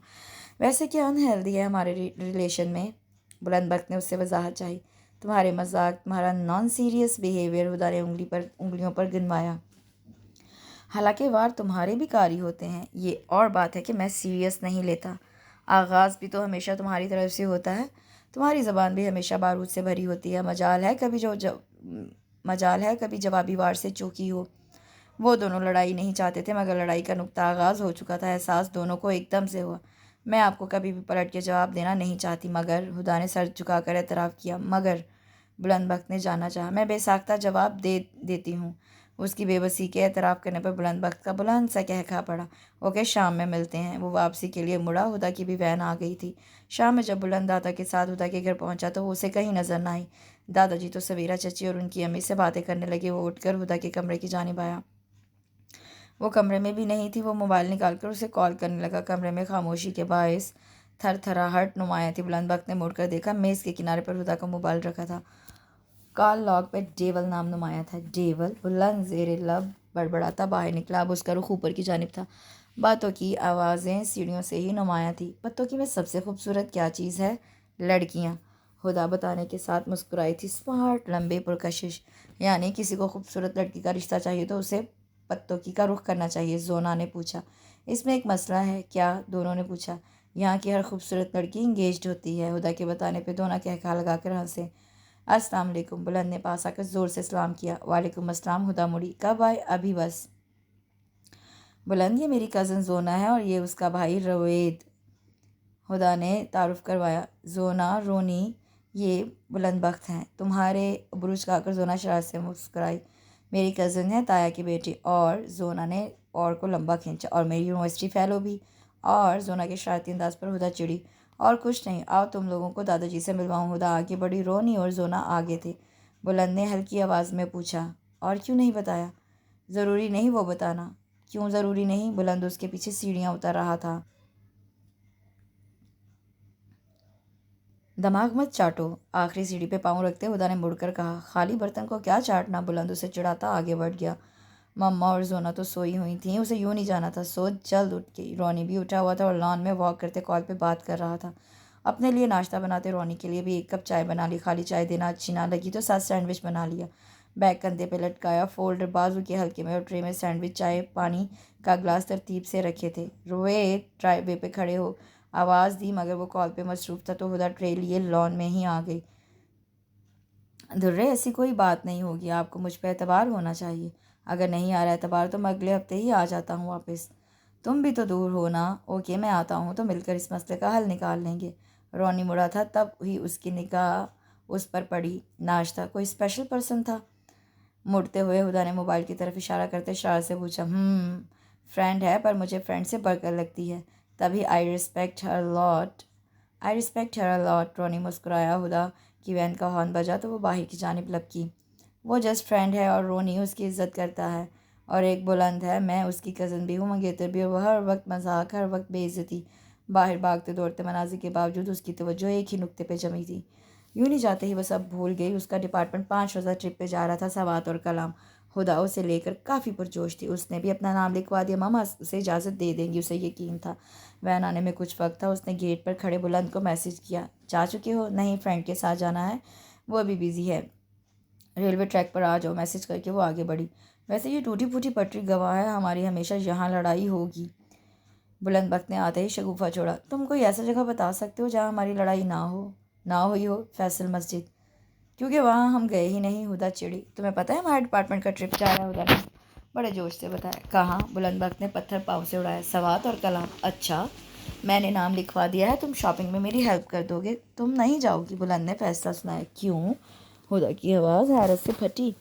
वैसे क्या अनहेल्दी है हमारे रिलेशन में? बुलंद बख्त ने उससे वजाहत चाही। तुम्हारे मजाक, तुम्हारा नॉन सीरियस बिहेवियर, हुदा ने उंगलियों पर गिनवाया। हालांकि वार तुम्हारे भी कारी होते हैं, ये और बात है कि मैं सीरियस नहीं लेता। आगाज़ भी तो हमेशा तुम्हारी तरफ से होता है। तुम्हारी ज़बान भी हमेशा बारूद से भरी होती है। मजाल है कभी जवाबी वार से चूकी हो। वो दोनों लड़ाई नहीं चाहते थे, मगर लड़ाई का नुक्ता आगाज़ हो चुका था। एहसास दोनों को एकदम से हुआ। मैं आपको कभी भी पलट के जवाब देना नहीं चाहती, मगर, हुदा ने सर झुकाकर एतराफ़ किया। मगर, बुलंद बख्त ने जानना चाहा। मैं बेसाख्ता जवाब देती हूँ। उसकी बेबसी के एतराफ़ करने पर बुलंद बख्त का बुलंद सा कहका पड़ा। ओके, शाम में मिलते हैं। वो वापसी के लिए मुड़ा। हुदा की भी वैन आ गई थी। शाम में जब बुलंद दादा के साथ हुदा के घर पहुंचा तो वो उसे कहीं नज़र न आई। दादाजी तो सवेरा चची और उनकी अम्मी से बातें करने लगे। वो उठकर हुदा के कमरे की जानिब आया। वो कमरे में भी नहीं थी। वो मोबाइल निकालकर उसे कॉल करने लगा। कमरे में खामोशी के बायस थरथराहट नुमाया थी। बुलंद बख्त ने मुड़कर देखा। मेज़ के किनारे पर हुदा का मोबाइल रखा था। कॉल लॉग पे डेवल नाम नुमाया था। डेवल? बुलंद ज़ेरे लब बड़बड़ाता बाहर निकला। अब उसका रुख ऊपर की जानिब था। बातों की आवाज़ें सीढ़ियों से ही नुमाया थी। पत्तों में सबसे खूबसूरत क्या चीज़ है? लड़कियाँ, हुदा बताने के साथ मुस्कुराई थी। स्मार्ट, लंबे, पुरकशिश। यानी किसी को खूबसूरत लड़की का रिश्ता चाहिए तो उसे पत्तों का रुख करना चाहिए, जोना ने पूछा। इसमें एक मसला है क्या? दोनों ने पूछा। यहाँ की हर खूबसूरत लड़की इंगेज्ड होती है, हुदा के बताने पर दोनों कहका लगाकर हंसे। अस्सलाम वालेकुम, बुलंद ने पास आकर ज़ोर से सलाम किया। वालेकुम अस्सलाम, हुदा मुड़ी। कब आए? अभी बस। बुलंद, ये मेरी कज़न जोना है और ये उसका भाई रवेद, हुदा ने तारुफ करवाया। जोना, रोनी, ये बुलंद बख्त हैं। तुम्हारे बुरुज खाकर जोना शरारत से मुस्कुराई। मेरी कज़न है, ताया की बेटी। और जोना ने और को लंबा खींचा। और मेरी यूनिवर्सिटी फ़ेलो भी। और जोना के शरारती अंदाज पर हुदा चिड़ी। और कुछ नहीं, आओ तुम लोगों को दादाजी से मिलवाऊँ। हुदा आगे बढ़ी। रोनी और जोना आगे थे। बुलंद ने हल्की आवाज़ में पूछा, और क्यों नहीं बताया? ज़रूरी नहीं वो बताना। क्यों ज़रूरी नहीं? बुलंद उसके पीछे सीढ़ियाँ उतर रहा था। दिमाग मत चाटो, आखिरी सीढ़ी पे पाँव रखते हुदा ने मुड़कर कहा। खाली बर्तन को क्या चाटना? बुलंद उसे चिढ़ाता आगे बढ़ गया। मम्मा और जोना तो सोई हुई थीं, उसे यूं नहीं जाना था। सो जल्द उठ गई। रोनी भी उठा हुआ था और लॉन में वॉक करते कॉल पे बात कर रहा था। अपने लिए नाश्ता बनाते रोनी के लिए भी 1 कप चाय बना ली। खाली चाय देना अच्छी ना लगी तो 7 सैंडविच बना लिया। बैग कंधे पे लटकाया, फोल्डर बाजू के हल्के में और ट्रे में सैंडविच, चाय, पानी का ग्लास तरतीब से रखे थे। रोए ड्राइवे पे खड़े हो, आवाज़ दी, मगर वो कॉल पे मसरूफ़ था तो हुदा ट्रे लिए लॉन में ही आ गई। धुर्रे, ऐसी कोई बात नहीं होगी, आपको मुझ पर एतबार होना चाहिए। अगर नहीं आ रहा एतबार तो मैं अगले हफ्ते ही आ जाता हूँ वापस। तुम भी तो दूर हो ना। ओके, मैं आता हूँ तो मिलकर इस मसले का हल निकाल लेंगे। रोनी मुड़ा था, तब ही उसकी निगाह उस पर पड़ी। नाश्ता? कोई स्पेशल पर्सन था? मुड़ते हुए हुदा ने मोबाइल की तरफ इशारा करते शरारत से पूछा। फ्रेंड है, पर मुझे फ्रेंड से बढ़कर लगती है। तभी I respect her a lot, रोनी मुस्कुराया। हुदा की वैन का हॉर्न बजा तो वो बाहर की जानिब लपकी। वो जस्ट फ्रेंड है और रोनी उसकी इज्जत करता है। और एक बुलंद है, मैं उसकी कज़न भी हूँ, मंगेतर भी। और वह हर वक्त मजाक, हर वक्त बेइज्जती। बाहर भागते दौड़ते मनाजिर के बावजूद उसकी तवज्जो एक ही नुक्ते पे जमी थी। यूं नहीं जाते ही वह सब भूल गई। उसका डिपार्टमेंट 5 रोज़ा ट्रिप पे जा रहा था। सवात और कलाम। हुदा उसे लेकर काफ़ी पुरजोश थी। उसने भी अपना नाम लिखवा दिया। मामा उसे इजाज़त दे देंगी, उसे यकीन था। वैन आने में कुछ वक्त था। उसने गेट पर खड़े बुलंद को मैसेज किया। जा चुके हो? नहीं, फ्रेंड के साथ जाना है, वो अभी बिज़ी है। रेलवे ट्रैक पर आ जाओ, मैसेज करके वो आगे बढ़ी। वैसे ये टूटी फूटी पटरी गवाह है, हमारी हमेशा यहाँ लड़ाई होगी। बुलंद बख्त ने आते ही शगुफा छोड़ा। तुम कोई ऐसा जगह बता सकते हो जहाँ हमारी लड़ाई ना हुई हो? फैसल मस्जिद। क्योंकि वहाँ हम गए ही नहीं, हुदा चिड़ी। तुम्हें पता है हमारे डिपार्टमेंट का ट्रिप जा रहा है? हुदा ने बड़े जोश से बताया। कहाँ? बुलंद बख्त ने पत्थर पाँव से उड़ाया। सवात और कलाम। अच्छा, मैंने नाम लिखवा दिया है, तुम शॉपिंग में मेरी हेल्प कर दोगे। तुम नहीं जाओगी, बुलंद ने फैसला सुनाया। क्यों? हुदा की आवाज़ हैरत से फटी।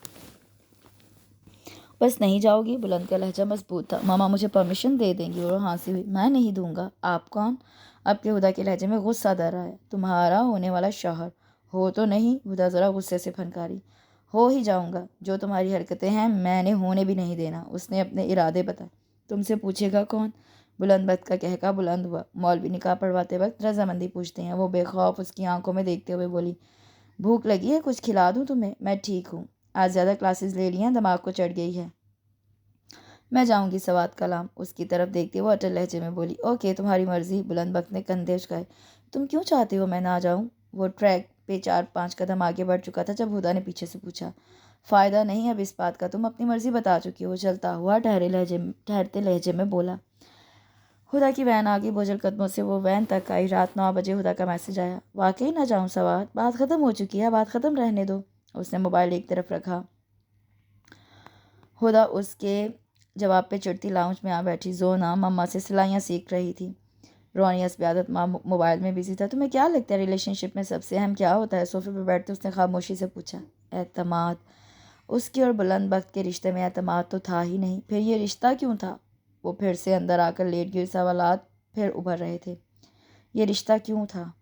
बस नहीं जाओगी? बुलंद का लहजा मजबूत था। मामा मुझे परमिशन दे देंगी? और हाँसी हुई। मैं नहीं दूंगा। आप कौन? अब के हुदा के लहजे में गुस्सा दर रहा है। तुम्हारा होने वाला शौहर। हो तो नहीं? हुदा ज़रा गुस्से से फनकारी। हो ही जाऊंगा। जो तुम्हारी हरकतें हैं मैंने होने भी नहीं देना। उसने अपने इरादे बताए। तुमसे पूछेगा कौन? बुलंद बद का कहका बुलंद हुआ। मौलवी निकाह पढ़वाते वक्त रजामंदी पूछते हैं। वो बेखौफ उसकी आंखों में देखते हुए बोली, भूख लगी है? कुछ खिला दूँ तुम्हें? मैं ठीक हूँ। आज ज़्यादा क्लासेस ले ली हैं, दिमाग को चढ़ गई है। मैं जाऊंगी सवात कलाम। उसकी तरफ देखते हुए अटल लहजे में बोली, ओके तुम्हारी मर्जी। बुलंद बख्त ने कंधे उचकाए। तुम क्यों चाहते हो मैं ना जाऊं? वो ट्रैक पे 4-5 कदम आगे बढ़ चुका था जब हुदा ने पीछे से पूछा। फ़ायदा नहीं अब इस बात का, तुम अपनी मर्जी बता चुकी हो। चलता हुआ ठहरते लहजे में बोला। हुदा की वैन आ गई। बोझल कदमों से वो वैन तक आई। रात 9 बजे हुदा का मैसेज आया। वाकई ना जाऊं सवात? बात ख़त्म हो चुकी है, बात ख़त्म रहने दो। उसने मोबाइल एक तरफ रखा। हुदा उसके जवाब पे चिढ़ती लाउंज में आ बैठी। जोना मम्मा से सिलाइयाँ सीख रही थी। रोनियस बेआदत माँ मोबाइल में बिजी था। तुम्हें क्या लगता है रिलेशनशिप में सबसे अहम क्या होता है? सोफे पर बैठते उसने खामोशी से पूछा। एतमाद। उसकी और बुलंद बख्त के रिश्ते में एतमाद तो था ही नहीं, फिर ये रिश्ता क्यों था? वो फिर से अंदर आकर लेट गई। सवालात फिर उभर रहे थे। ये रिश्ता क्यों था?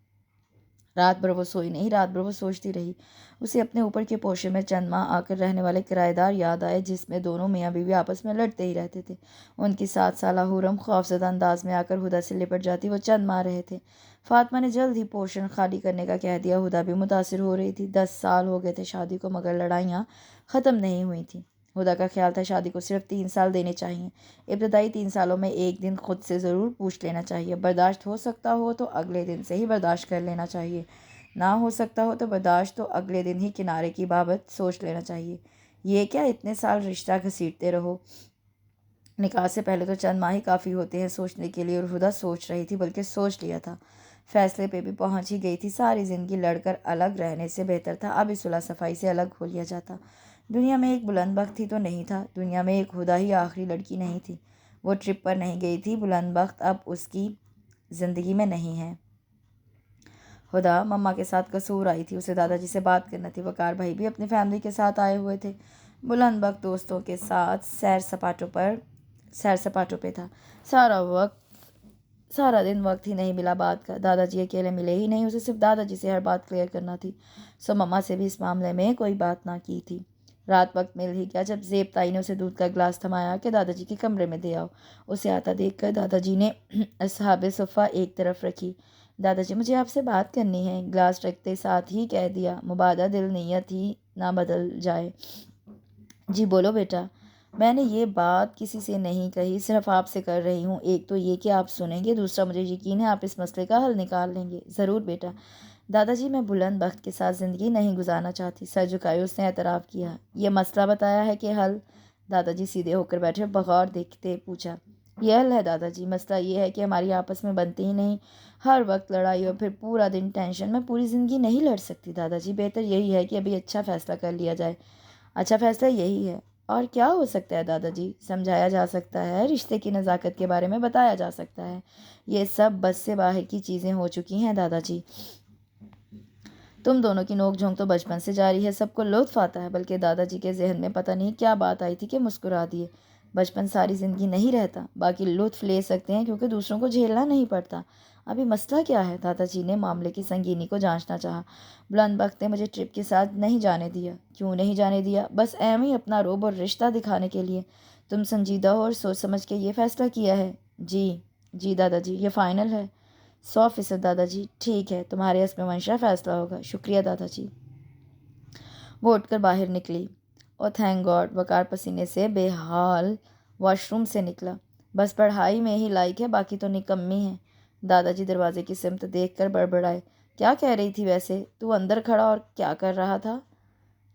रात भर वो सोई नहीं, रात भर वो सोचती रही। उसे अपने ऊपर के पोर्शन में चंद माह आकर रहने वाले किराएदार याद आए, जिसमें दोनों मियाँ बीवी आपस में लड़ते ही रहते थे। उनकी 7 साला हुरम खौफजदा अंदाज में आकर हुदा से लिपट जाती। वो चंद माह रहे थे। फातिमा ने जल्द ही पोर्शन खाली करने का कह दिया। हुदा भी मुतासिर हो रही थी। 10 साल हो गए थे शादी को, मगर लड़ाइयाँ ख़त्म नहीं हुई थी। हुदा का ख्याल था शादी को सिर्फ 3 साल देने चाहिए। इब्तदाई 3 सालों में एक दिन खुद से ज़रूर पूछ लेना चाहिए। बर्दाश्त हो सकता हो तो अगले दिन से ही बर्दाश्त कर लेना चाहिए। ना हो सकता हो तो बर्दाश्त तो अगले दिन ही किनारे की बाबत सोच लेना चाहिए। ये क्या इतने साल रिश्ता घसीटते रहो? निकाह से पहले तो चंद माह ही काफ़ी होते हैं सोचने के लिए। और हुदा सोच रही थी, बल्कि सोच लिया था। फैसले पे भी पहुंच ही गई थी। सारी ज़िंदगी लड़कर अलग रहने से बेहतर था अब इस सुलह सफाई से अलग हो लिया जाता। दुनिया में एक बुलंद बख्त ही तो नहीं था। दुनिया में एक हुदा ही आखिरी लड़की नहीं थी। वो ट्रिप पर नहीं गई थी। बुलंद बख्त अब उसकी ज़िंदगी में नहीं है। हुदा मम्मा के साथ कसूर आई थी। उसे दादाजी से बात करना थी। वकार भाई भी अपनी फैमिली के साथ आए हुए थे। बुलंद बख्त दोस्तों के साथ सैर सपाटों पे था। सारा दिन वक्त ही नहीं मिला बात का। दादाजी अकेले मिले ही नहीं, उसे सिर्फ दादाजी से हर बात क्लियर करना थी। सो मम्मा से भी इस मामले में कोई बात ना की थी। रात वक्त मिल ही गया जब ज़ेब ताई ने उसे दूध का गिलास थमाया कि दादाजी के कमरे में दे आओ। उसे आता देखकर दादाजी ने असहाबे सुफ़ा एक तरफ रखी। दादाजी मुझे आपसे बात करनी है, गिलास रखते साथ ही कह दिया। मुबादा दिल नीयत ही ना बदल जाए। जी बोलो बेटा। मैंने ये बात किसी से नहीं कही, सिर्फ आपसे कर रही हूँ। एक तो ये कि आप सुनेंगे, दूसरा मुझे यकीन है आप इस मसले का हल निकाल लेंगे। ज़रूर बेटा। दादाजी मैं बुलंद बख्त के साथ ज़िंदगी नहीं गुजारना चाहती। सर झुकाए उसने एतराफ़ किया। ये मसला बताया है कि हल? दादाजी सीधे होकर बैठे बगौर देखते पूछा। यह हल है दादाजी। मसला ये है कि हमारी आपस में बनती ही नहीं। हर वक्त लड़ाई और फिर पूरा दिन टेंशन। मैं पूरी ज़िंदगी नहीं लड़ सकती दादाजी। बेहतर यही है कि अभी अच्छा फ़ैसला कर लिया जाए। अच्छा फ़ैसला यही है। और क्या हो सकता है दादाजी? समझाया जा सकता है, रिश्ते की नज़ाकत के बारे में बताया जा सकता है। ये सब बस से बाहर की चीज़ें हो चुकी हैं दादाजी। तुम दोनों की नोक झोंक तो बचपन से जारी है, सबको लुत्फ़ आता है। बल्कि दादाजी के जहन में पता नहीं क्या बात आई थी कि मुस्कुरा दिए। बचपन सारी ज़िंदगी नहीं रहता, बाकी लुत्फ़ ले सकते हैं क्योंकि दूसरों को झेलना नहीं पड़ता। अभी मसला क्या है? दादाजी ने मामले की संगीनी को जांचना चाहा। बुलंद बख्त ने मुझे ट्रिप के साथ नहीं जाने दिया। क्यों नहीं जाने दिया? बस एम ही अपना रोब और रिश्ता दिखाने के लिए। तुम संजीदा हो और सोच समझ के ये फ़ैसला किया है? जी दादाजी, ये फ़ाइनल है। 100% दादाजी। ठीक है, तुम्हारे हस्ब मंशा फ़ैसला होगा। शुक्रिया दादाजी। वो उठकर बाहर निकली। और थैंक गॉड, वकार पसीने से बेहाल वॉशरूम से निकला। बस पढ़ाई में ही लायक है, बाकी तो निकम्मी है। दादाजी दरवाजे की सिमत देख कर बड़बड़ाए। क्या कह रही थी वैसे? तू अंदर खड़ा और क्या कर रहा था?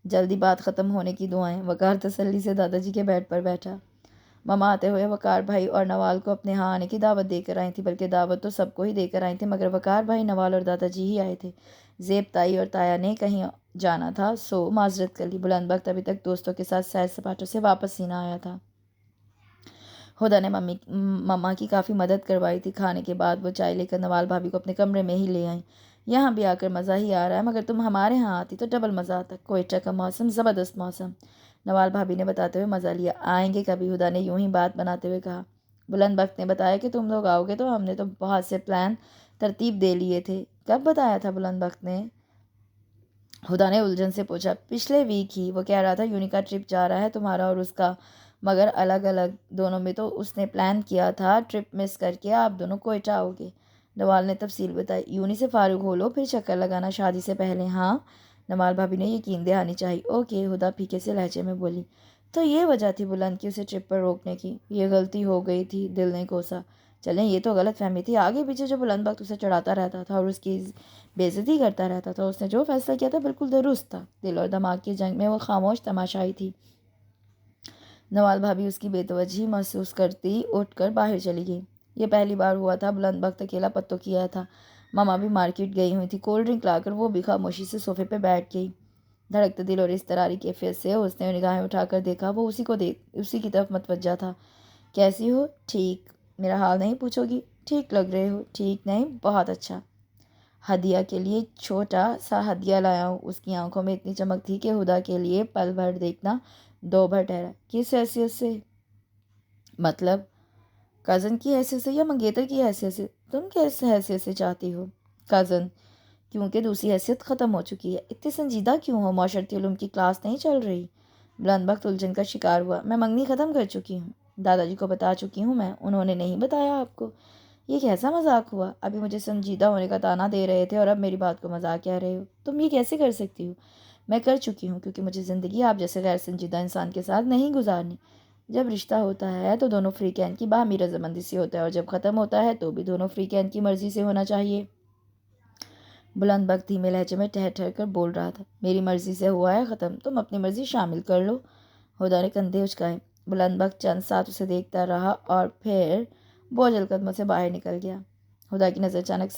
जल्दी बात ख़त्म होने की दुआएं। वकार तसल्ली से दादाजी के बेड पर बैठा। ममा आते हुए वकार भाई और नवाल को अपने यहाँ आने की दावत देकर आई थी। बल्कि दावत तो सबको ही देकर आई थी, मगर वकार भाई, नवाल और दादाजी ही आए थे। ज़ेब ताई और ताया ने कहीं जाना था, सो माजरत कर ली। बुलंद बख्त अभी तक दोस्तों के साथ सैर सपाटों से वापस ही ना आया था। हुदा ने मम्मा की काफ़ी मदद करवाई थी। खाने के बाद वो चाय लेकर नवाल भाभी को अपने कमरे में ही ले आई। यहाँ भी आकर मज़ा ही आ रहा है, मगर तुम हमारे यहाँ आती तो डबल मज़ा आता। कोयटा का मौसम ज़बरदस्त मौसम, नवाल भाभी ने बताते हुए मज़ा लिया। आएंगे कभी, हुदा ने यूं ही बात बनाते हुए कहा। बुलंद बख्त ने बताया कि तुम लोग आओगे तो हमने तो बहुत से प्लान तरतीब दे लिए थे। कब बताया था बुलंद बख्त ने? हुदा ने उलझन से पूछा। पिछले वीक ही। वो कह रहा था यूनी का ट्रिप जा रहा है, तुम्हारा और उसका, मगर अलग अलग दोनों में। तो उसने प्लान किया था ट्रिप मिस करके आप दोनों कोयटा आओगे। नवाल ने तफसील बताई। यूनी से फारूक हो लो, फिर चक्कर लगाना शादी से पहले। हाँ, नवाल भाभी ने यकीन दहानी चाहिए। ओके, हुदा फीके से लहजे में बोली। तो ये वजह थी बुलंद की उसे ट्रिप पर रोकने की। ये गलती हो गई थी, दिल ने कोसा। चलें, ये तो गलत फहमी थी। आगे पीछे जो बुलंद वक्त उसे चढ़ाता रहता था और उसकी बेइज्जती करता रहता था, उसने जो फैसला किया था बिल्कुल दुरुस्त था। दिल और दिमाग की जंग में वो खामोश तमाशाई थी। नवाल भाभी उसकी बेतवजही महसूस करती उठकर बाहर चली गई। ये पहली बार हुआ था बुलंद वक्त अकेला पत्तों किया था। मामा भी मार्केट गई हुई थी। कोल्ड ड्रिंक लाकर वो भी खामोशी से सोफे पे बैठ गई। धड़कते दिल और इस तरारी कैफियत से उसने निगाहें उठाकर देखा। वो उसी की तरफ मतवज्जा था। कैसी हो? ठीक। मेरा हाल नहीं पूछोगी? ठीक लग रहे हो। ठीक नहीं, बहुत अच्छा। हदिया के लिए छोटा सा हदिया लाया हूँ। उसकी आंखों में इतनी चमक थी कि हुदा के लिए पल भर देखना दो भर ठहरा। किस हैसियत से? मतलब कज़न की हैसियत से या मंगेतर की हैसियत से? तुम किस हैसियत से चाहती हो? कज़न, क्योंकि दूसरी हैसियत ख़त्म हो चुकी है। इतनी संजीदा क्यों हो? मौशरती उलूम की क्लास नहीं चल रही? बुलंद वक्त उलझन का शिकार हुआ। मैं मंगनी ख़त्म कर चुकी हूँ। दादाजी को बता चुकी हूँ मैं। उन्होंने नहीं बताया आपको? ये कैसा मजाक हुआ? अभी मुझे संजीदा होने का ताना दे रहे थे और अब मेरी बात को मजाक कह रहे हो। तुम ये कैसे कर सकती हो? मैं कर चुकी हूँ, क्योंकि मुझे ज़िंदगी आप जैसे गैर संजीदा इंसान के साथ नहीं गुजारनी। जब रिश्ता होता है तो दोनों फ्री कैन की बाहमी रजामंदी से होता है, और जब ख़त्म होता है तो भी दोनों फ्री कैन की मर्ज़ी से होना चाहिए। बुलंद बख्त धीमे लहजे में ठहर ठहर कर बोल रहा था। मेरी मर्ज़ी से हुआ है ख़त्म, तुम अपनी मर्ज़ी शामिल कर लो। हुदा ने कंधे उचकाए। बुलंद बख्त चंद साथ उसे देखता रहा और फिर बोझल कदमों से बाहर निकल गया। हुदा की नज़र अचानक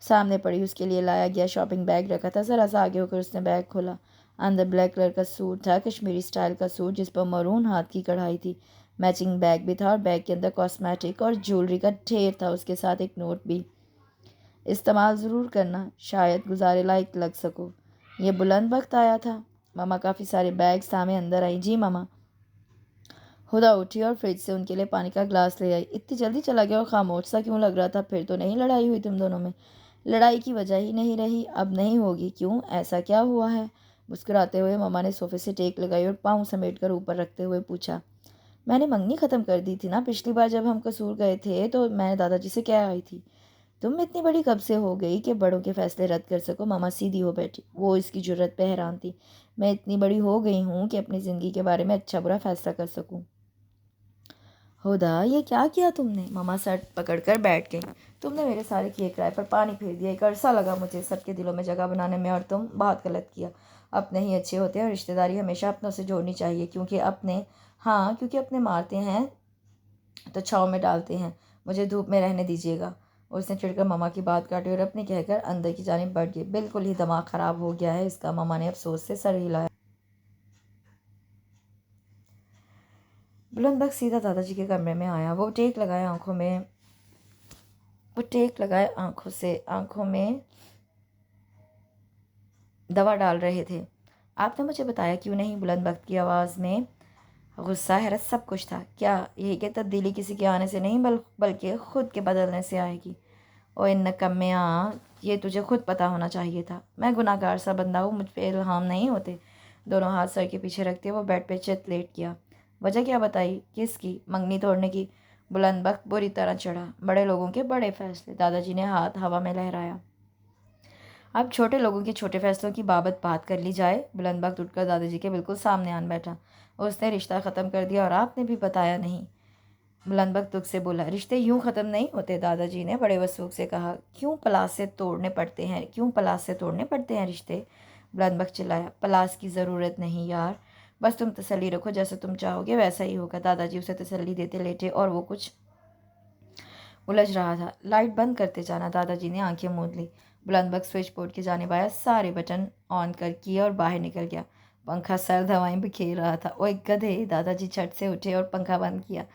सामने पड़ी। उसके लिए लाया गया शॉपिंग बैग रखा था। ज़रा सा आगे होकर उसने बैग खोला। अंदर ब्लैक कलर का सूट था, कश्मीरी स्टाइल का सूट जिस पर मरून हाथ की कढ़ाई थी। मैचिंग बैग भी था और बैग के अंदर कॉस्मेटिक और ज्वेलरी का ढेर था, उसके साथ एक नोट भी। इस्तेमाल ज़रूर करना, शायद गुजारे लायक लग सको। ये बुलंद वक्त आया था। मामा काफ़ी सारे बैग सामने अंदर आई। जी मामा। हुदा उठी और फ्रिज से उनके लिए पानी का ग्लास ले आई। इतनी जल्दी चला गया और खामोश सा क्यों लग रहा था? फिर तो नहीं लड़ाई हुई तुम दोनों में? लड़ाई की वजह ही नहीं रही, अब नहीं होगी। क्यों, ऐसा क्या हुआ है? मुस्कुराते हुए मामा ने सोफे से टेक लगाई और पाँव समेट कर ऊपर रखते हुए पूछा। मैंने मंगनी ख़त्म कर दी थी ना। पिछली बार जब हम कसूर गए थे तो मैं दादाजी से कह आई थी। तुम इतनी बड़ी कब से हो गई कि बड़ों के फैसले रद्द कर सको? मामा सीधी हो बैठी। वो इसकी जुर्रत पे हैरान थी। मैं इतनी बड़ी हो गई हूँ कि अपनी ज़िंदगी के बारे में अच्छा बुरा फैसला कर सकूँ। हुदा, ये क्या किया तुमने? मामा सर पकड़कर बैठ गई। तुमने मेरे सारे किए किराए पर पानी फेर दिया। एक अरसा लगा मुझे सबके दिलों में जगह बनाने में, और तुम बहुत गलत किया। अपने ही अच्छे होते हैं। रिश्तेदारी हमेशा अपनों से जोड़नी चाहिए, क्योंकि अपने मारते हैं तो छाँव में डालते हैं। मुझे धूप में रहने दीजिएगा। उसने चिढ़कर मामा की बात काटी और अपने कहकर अंदर की जानिब बढ़ गई। बिल्कुल ही दिमाग ख़राब हो गया है इसका। मामा ने अफसोस से सर हिलाया। बुलंद बख्त सीधा दादाजी के कमरे में आया। वो टेक लगाए आंखों में दवा डाल रहे थे। आपने मुझे बताया क्यों नहीं? बुलंद बख्त की आवाज़ में गुस्सा, हैरत, सब कुछ था। क्या यही कि तब्दीली किसी के आने से नहीं बल्कि खुद के बदलने से आएगी? ओ इन नकम्या, ये तुझे खुद पता होना चाहिए था। मैं गुनाहगार सा बंदा हूँ, मुझ पे इल्हाम नहीं होते। दोनों हाथ सर के पीछे रखते वो बेड पे चित लेट गया। वजह क्या बताई? किसकी? मंगनी तोड़ने की। बुलंद बख्त बुरी तरह चढ़ा। बड़े लोगों के बड़े फैसले। दादाजी ने हाथ हवा में लहराया। अब छोटे लोगों के छोटे फैसलों की बात कर ली जाए। बुलंद बख्त उठकर दादाजी के बिल्कुल सामने आन बैठा। उसने रिश्ता ख़त्म कर दिया और आपने भी बताया नहीं। बुलंद बख्त दुख से बोला। रिश्ते यूं ख़त्म नहीं होते, दादाजी ने बड़े वसूख से कहा। क्यों पलास से तोड़ने पड़ते हैं रिश्ते? बुलंद बख्त चिल्लाया। पलास की ज़रूरत नहीं यार, बस तुम तसल्ली रखो, जैसा तुम चाहोगे वैसा ही होगा। दादाजी उसे तसल्ली देते लेटे और वो कुछ उलझ रहा था। लाइट बंद करते जाना। दादाजी ने आंखें मूंद ली। बुलंद बख्त स्विच बोर्ड की जानिब आया, सारे बटन ऑन कर किए और बाहर निकल गया। पंखा सर्द हवाएं बिखेर रहा था। ओए गधे! दादाजी झट से उठे और पंखा बंद किया।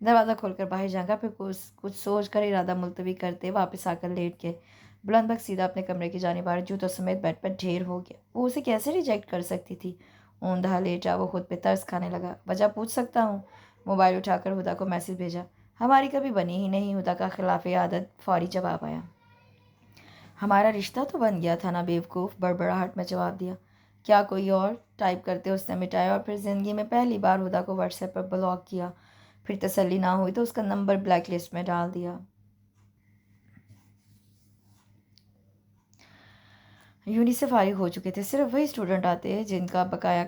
दरवाज़ा खोलकर बाहर झाँका, फिर कुछ कुछ सोच कर इरादा मुलतवी करते वापस आकर लेट गए। बुलंदबक सीधा अपने कमरे की जानिब आ जूतों समेत बेड पर ढेर हो गया। वो उसे कैसे रिजेक्ट कर सकती थी? ऊंधा लेटा वो खुद पे तरस खाने लगा। वजह पूछ सकता हूँ? मोबाइल उठाकर हुदा को मैसेज भेजा। हमारी कभी बनी ही नहीं। हुदा का खिलाफ आदत फौरी जवाब आया। हमारा रिश्ता तो बन गया था ना बेवकूफ़, बड़बड़ाहट में जवाब दिया। क्या कोई और? टाइप करते उसने मिटाया और फिर ज़िंदगी में पहली बार हुदा को व्हाट्सएप पर ब्लॉक किया। फिर तसल्ली ना हुई तो उसका नंबर ब्लैक लिस्ट में डाल दिया। यूनी से फारिग हो चुके थे। सिर्फ वही स्टूडेंट आते जिनके बकाया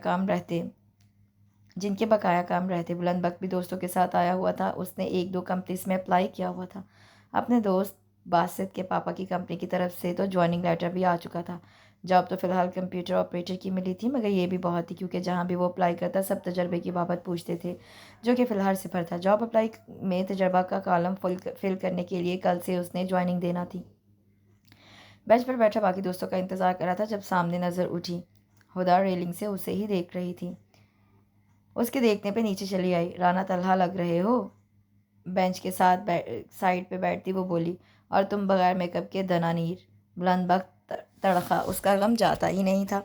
काम रहते। बुलंदबक भी दोस्तों के साथ आया हुआ था। उसने 1-2 कंपनीज में अप्लाई किया हुआ था। अपने दोस्त बासित के पापा की कंपनी की तरफ से तो ज्वाइनिंग लेटर भी आ चुका था। जॉब तो फ़िलहाल कंप्यूटर ऑपरेटर की मिली थी, मगर ये भी बहुत थी क्योंकि जहाँ भी वो अप्लाई करता सब तजर्बे की बाबत पूछते थे, जो कि फ़िलहाल सिफर था। जॉब अप्लाई में तजर्बा का कॉलम फिल करने के लिए कल से उसने ज्वाइनिंग देना थी। बेंच पर बैठा बाकी दोस्तों का इंतज़ार कर रहा था जब सामने नज़र उठी। हुदा रेलिंग से उसे ही देख रही थी। उसके देखने पे नीचे चली आई। राना तलहा लग रहे हो। बेंच के साथ साइड पे बैठती वो बोली। और तुम बगैर मेकअप के दनानीर। बुलंदबक तड़का। उसका गम जाता ही नहीं था।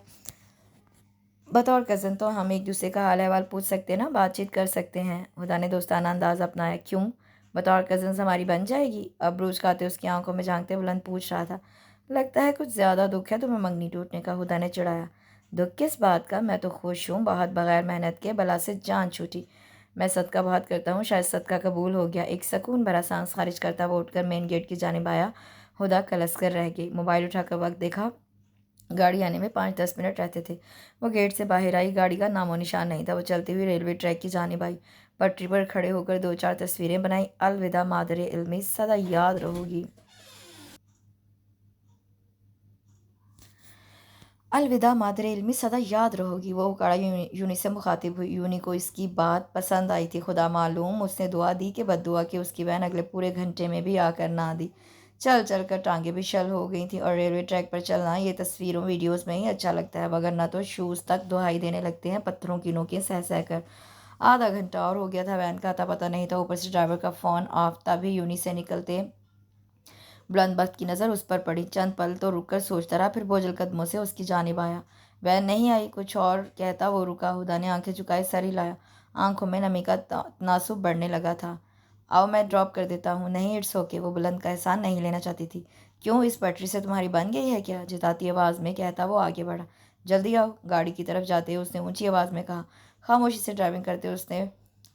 बतौर कज़न तो हम एक दूसरे का हाल अहवाल पूछ सकते ना, बातचीत कर सकते हैं। हुदा ने दोस्ताना अंदाज अपनाया। क्यों? बतौर कज़न हमारी बन जाएगी? अब ब्रूज खाते उसकी आंखों में झांकते बुलंद पूछ रहा था। लगता है कुछ ज़्यादा दुख है तुम्हें मंगनी टूटने का, हुदा ने चिढ़ाया। दुख किस बात का? मैं तो खुश हूँ। बहुत बगैर मेहनत के बला से जान छूटी। मैं सदका बहुत करता हूँ, शायद सदका कबूल हो गया। एक सुकून भरा सांस खारिज करता वो उठकर मेन गेट की जानिब आया। हुदा कलस कर रह गई। मोबाइल उठाकर वक्त देखा। गाड़ी आने में 5-10 मिनट रहते थे। वो गेट से बाहर आई। गाड़ी का नामो निशान नहीं था। वो चलती हुई रेलवे ट्रैक की जानिब आई। पटरी पर खड़े होकर 2-4 तस्वीरें बनाई। अलविदा मादरे इल्मी, सदा याद रहोगी। अलविदा मादरे इल्मी, सदा याद रहोगी। वो उकाड़ा यूनी से मुखातिब हुई। यूनी को इसकी बात पसंद आई थी। खुदा मालूम उसने दुआ दी कि बद्दुआ कि उसकी बहन अगले पूरे घंटे में भी आकर ना दी। चल चल कर टांगें भी शल हो गई थी। और रेलवे ट्रैक पर चलना ये तस्वीरों वीडियोज़ में ही अच्छा लगता है, वगरना तो शूज़ तक दुहाई देने लगते हैं पत्थरों की नोकें सह सह कर। आधा घंटा और हो गया था। वैन का आता पता नहीं था। ऊपर से ड्राइवर का फ़ोन ऑफ। तभी यूनी से निकलते बुलंदबख्त की नज़र उस पर पड़ी। चंद पल तो रुककर सोचता रहा, फिर बोझल कदमों से उसकी जानिब आया। वह नहीं आई, कुछ और कहता वो रुका। हुदा ने आंखें झुकाए, सर हिलाया। आंखों में नमी का तनासुब बढ़ने लगा था। आओ मैं ड्रॉप कर देता हूँ। नहीं, इट्स ओके। वो बुलंद का एहसान नहीं लेना चाहती थी। क्यों, इस पटरी से तुम्हारी बन गई है क्या? जिताती आवाज़ में कहता वो आगे बढ़ा। जल्दी आओ। गाड़ी की तरफ जाते हुए उसने ऊंची आवाज़ में कहा। खामोशी से ड्राइविंग करते उसने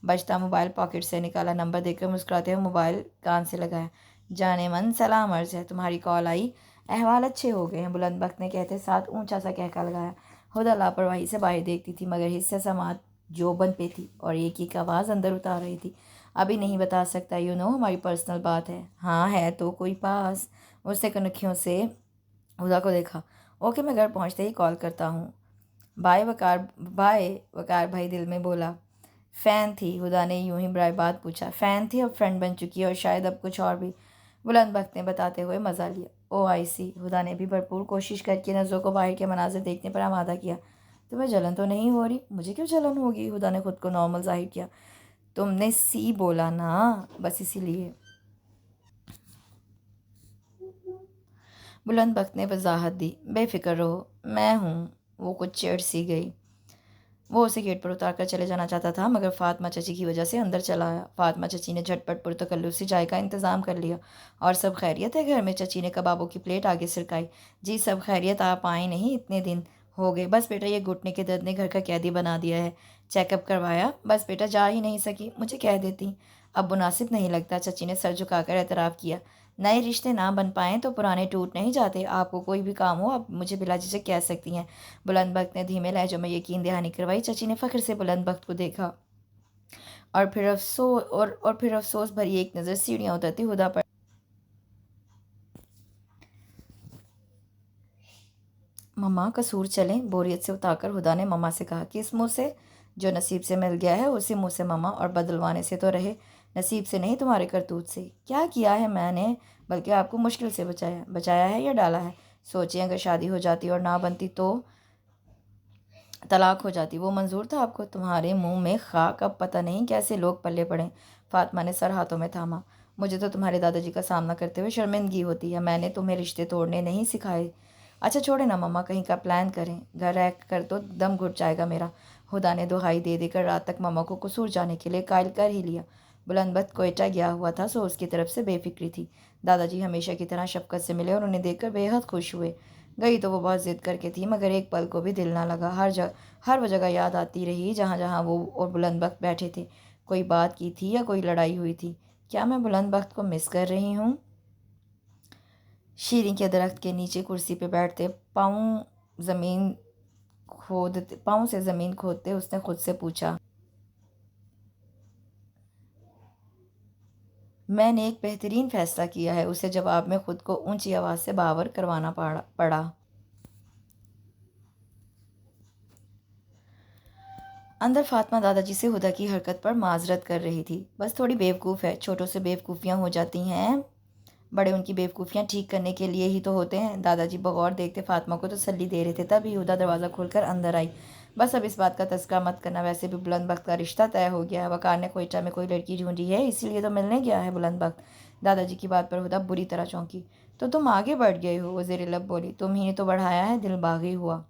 बजता मोबाइल पॉकेट से निकाला। नंबर देखकर मुस्कुराते हुए मोबाइल कान से लगाया। जाने मन सलाम अर्ज़ है, तुम्हारी कॉल आई। अहवाल अच्छे हो गए हैं, बुलंदबख्त ने कहते साथ ऊंचा सा कहका लगाया। हुदा लापरवाही से बाहर देखती थी, मगर हिस्से समात जोबन पे थी और एक एक आवाज़ अंदर उतार रही थी। अभी नहीं बता सकता, हमारी पर्सनल बात है। हाँ है तो कोई पास। उसने कनखियों से हुदा को देखा। ओके, मैं घर पहुंचते ही कॉल करता हूँ। बाय वकार भाई दिल में बोला। फ़ैन थी? हुदा ने यूं ही बराए बात पूछा। फ़ैन थी, अब फ्रेंड बन चुकी है और शायद अब कुछ और भी, बुलंदबख्त ने बताते हुए मज़ा लिया। ओ आई सी। हुदा ने भी भरपूर कोशिश करके नज़रों को बाहर के मनाजिर देखने पर आमादा किया। तुम्हें जलन तो नहीं हो रही? मुझे क्यों जलन होगी? हुदा ने खुद को नॉर्मल जाहिर किया। तुमने सी बोला ना, बस इसीलिए। बुलंदबख्त ने वजाहत दी। बेफिक्र रहो, मैं हूँ। वो कुछ चिढ़ सी गई। वो उसे गेट पर उतार कर चले जाना चाहता था, मगर फातिमा चची की वजह से अंदर चला आया। फातिमा चची ने झटपट पुरतकल्लुफ़ से चाय का इंतज़ाम कर लिया। और सब खैरियत है घर में? चची ने कबाबों की प्लेट आगे सिरकाई। जी सब खैरियत, आप आए नहीं इतने दिन हो गए। बस बेटा, ये घुटने के दर्द ने घर का कैदी बना दिया है। चेकअप करवाया? बस बेटा, जा ही नहीं सकी। मुझे कह देती। अब मुनासिब नहीं लगता, चची ने सर झुकाकर एतराफ़ किया। नए रिश्ते ना बन पाएँ तो पुराने टूट नहीं जाते। आपको कोई भी काम हो आप मुझे बिला झिझक कह सकती हैं। बुलंदबख्त ने धीमे लहजों में यकीन दहानी करवाई। चची ने फ़ख्र से बुलंदबख्त को देखा और फिर अफसोस भरी एक नज़र सीढ़ियाँ उतरती हुदा पर। मम्मा कसूर चलें? बोरियत से उतारकर हुदा ने मम्मा से कहा। किस मुँह से? जो नसीब से मिल गया है उसी मुँह से मम्मा, और बदलवाने से तो रहे। नसीब से नहीं, तुम्हारे करतूत से। क्या किया है मैंने? बल्कि आपको मुश्किल से बचाया है या डाला है? सोचिए, अगर शादी हो जाती और ना बनती तो तलाक हो जाती। वो मंजूर था आपको? तुम्हारे मुंह में खाक, अब पता नहीं कैसे लोग पल्ले पड़े। फातिमा ने सर हाथों में थामा। मुझे तो तुम्हारे दादाजी का सामना करते हुए शर्मिंदगी होती है। मैंने तुम्हें रिश्ते तोड़ने नहीं सिखाए। अच्छा छोड़े ना मम्मा, कहीं का प्लान करें। घर रह कर तो दम घुट जाएगा मेरा। हुदा ने दुहाई दे देकर रात तक मम्मा को कसूर जाने के लिए कायल कर ही लिया। बुलंदबख्त कोयटा गया हुआ था, सो उसकी तरफ से बेफिक्री थी। दादाजी हमेशा की तरह शफकत से मिले और उन्हें देखकर बेहद खुश हुए। गई तो वो बहुत ज़िद करके थी, मगर एक पल को भी दिल ना लगा। हर वो जगह याद आती रही जहाँ जहाँ वो और बुलंदबख्त बैठे थे। कोई बात की थी या कोई लड़ाई हुई थी? क्या मैं बुलंदबख्त को मिस कर रही हूँ? शीरी के दरख्त के नीचे कुर्सी पे बैठते ज़मीन पाँव से ज़मीन खोदते उसने खुद से पूछा। मैंने एक बेहतरीन फ़ैसला किया है, उसे जवाब में खुद को ऊंची आवाज़ से बावर करवाना पड़ा। अंदर फातिमा दादाजी से हुदा की हरकत पर माजरत कर रही थी। बस थोड़ी बेवकूफ़ है, छोटों से बेवकूफ़ियाँ हो जाती हैं। बड़े उनकी बेवकूफ़ियाँ ठीक करने के लिए ही तो होते हैं। दादाजी बगौर देखते फातिमा को तसल्ली दे रहे थे, तभी हुदा दरवाज़ा खोलकर अंदर आई। बस अब इस बात का तस्करा मत करना, वैसे भी बुलंदबख्त का रिश्ता तय हो गया है। वकार ने कोयटा में कोई लड़की ढूंढी है, इसीलिए तो मिलने गया है बुलंदबख्त। दादाजी की बात पर हुदा बुरी तरह चौंकी। तो तुम आगे बढ़ गए हो? वज़ीर लब बोली। तुम ही ने तो बढ़ाया है, दिल बागी हुआ।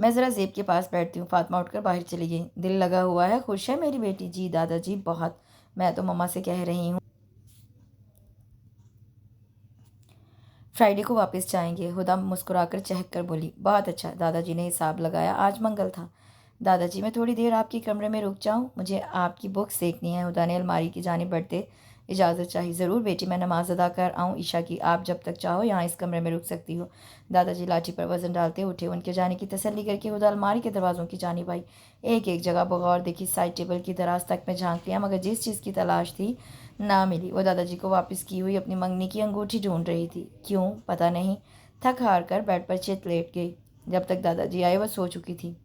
मैं ज़रा ज़ेब के पास बैठती हूँ। फातिमा उठकर बाहर चली गई। दिल लगा हुआ है? खुश है मेरी बेटी? जी दादाजी बहुत। मैं तो मम्मा से कह रही हूँ फ्राइडे को वापस जाएंगे। हुदा मुस्कुराकर चहक कर बोली। बहुत अच्छा। दादाजी ने हिसाब लगाया। आज मंगल था। दादाजी मैं थोड़ी देर आपके कमरे में रुक जाऊं? मुझे आपकी बुक्स देखनी है। हुदा ने अलमारी की जानिब बढ़ते इजाज़त चाहिए। ज़रूर बेटी, मैं नमाज अदा कर आऊँ ईशा की। आप जब तक चाहो यहाँ इस कमरे में रुक सकती हो। दादाजी लाठी पर वजन डालते उठे। उनके जाने की तसल्ली करके हुदा अलमारी के दरवाज़ों की जानिब आई। एक एक जगह बगौर देखी, साइड टेबल की दराज तक में झांक लिया, मगर जिस चीज़ की तलाश थी ना मिली। वो दादाजी को वापस की हुई अपनी मंगनी की अंगूठी ढूंढ रही थी। क्यों पता नहीं, थक हार कर बेड पर चित लेट गई। जब तक दादाजी आए वह सो चुकी थी।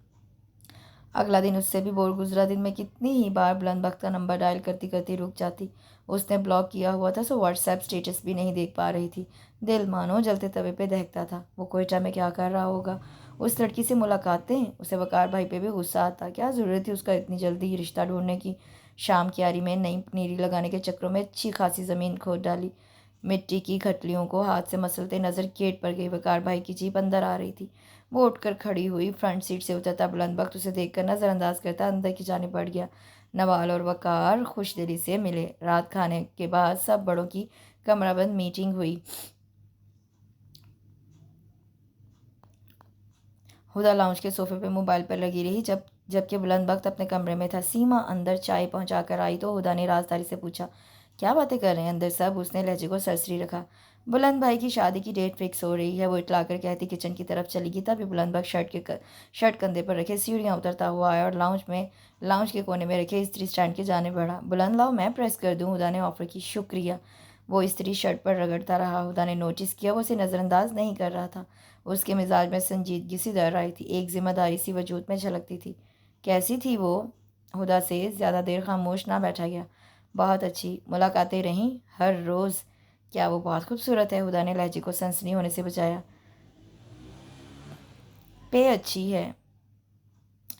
अगला दिन उससे भी बोर गुजरा। दिन में कितनी ही बार बुलंदबख्त का नंबर डायल करती करती रुक जाती। उसने ब्लॉक किया हुआ था, सो व्हाट्सएप स्टेटस भी नहीं देख पा रही थी। दिल मानो जलते तवे पे दहकता था। वो कोयटा में क्या कर रहा होगा? उस लड़की से मुलाकातें? उसे वकार भाई पे भी गुस्सा आता। क्या ज़रूरत थी उसका इतनी जल्दी ही रिश्ता ढूंढने की? शाम की आरी में नई पनीरी लगाने के चक्रों में अच्छी खासी ज़मीन खोद डाली। मिट्टी की खटलियों को हाथ से मसलते नज़र गेट पर गई। वकार भाई की जीप अंदर आ रही थी। वो उठकर खड़ी हुई। फ्रंट सीट से उतरता बुलंदबख्त उसे देखकर नज़रअंदाज करता अंदर की जानिब बढ़ गया। नवाल और वकार खुशदिली से मिले। रात खाने के बाद सब बड़ों की कमराबंद मीटिंग हुई। हुदा लाउंज के सोफे पे मोबाइल पर लगी रही, जबकि बुलंदबख्त अपने कमरे में था। सीमा अंदर चाय पहुंचा कर आई तो हुदा ने राजदारी से पूछा, क्या बातें कर रहे हैं अंदर सब? उसने लहजे को सरसरी रखा। बुलंद भाई की शादी की डेट फिक्स हो रही है। वो इतलाकर कहती किचन की तरफ चली गई। तभी बुलंदबख्त शर्ट कंधे पर रखे सीढ़ियाँ उतरता हुआ आया और लाउंज के कोने में रखे इस्त्री स्टैंड के जाने बढ़ा। बुलंद लाओ मैं प्रेस कर दूँ? हुदा ने ऑफर की। शुक्रिया। वो इस्त्री शर्ट पर रगड़ता रहा। हुदा ने नोटिस किया वो उसे नज़रअंदाज नहीं कर रहा था। उसके मिजाज में संजीदगी सी दर आई थी, एक जिम्मेदारी सी वजूद में झलकती थी। कैसी थी वो? हुदा से ज़्यादा देर खामोश ना बैठा गया। बहुत अच्छी। मुलाकातें रहीं हर रोज़? क्या वो बहुत खूबसूरत है? हुदा ने लहजे को सनसनी होने से बचाया। पे अच्छी है।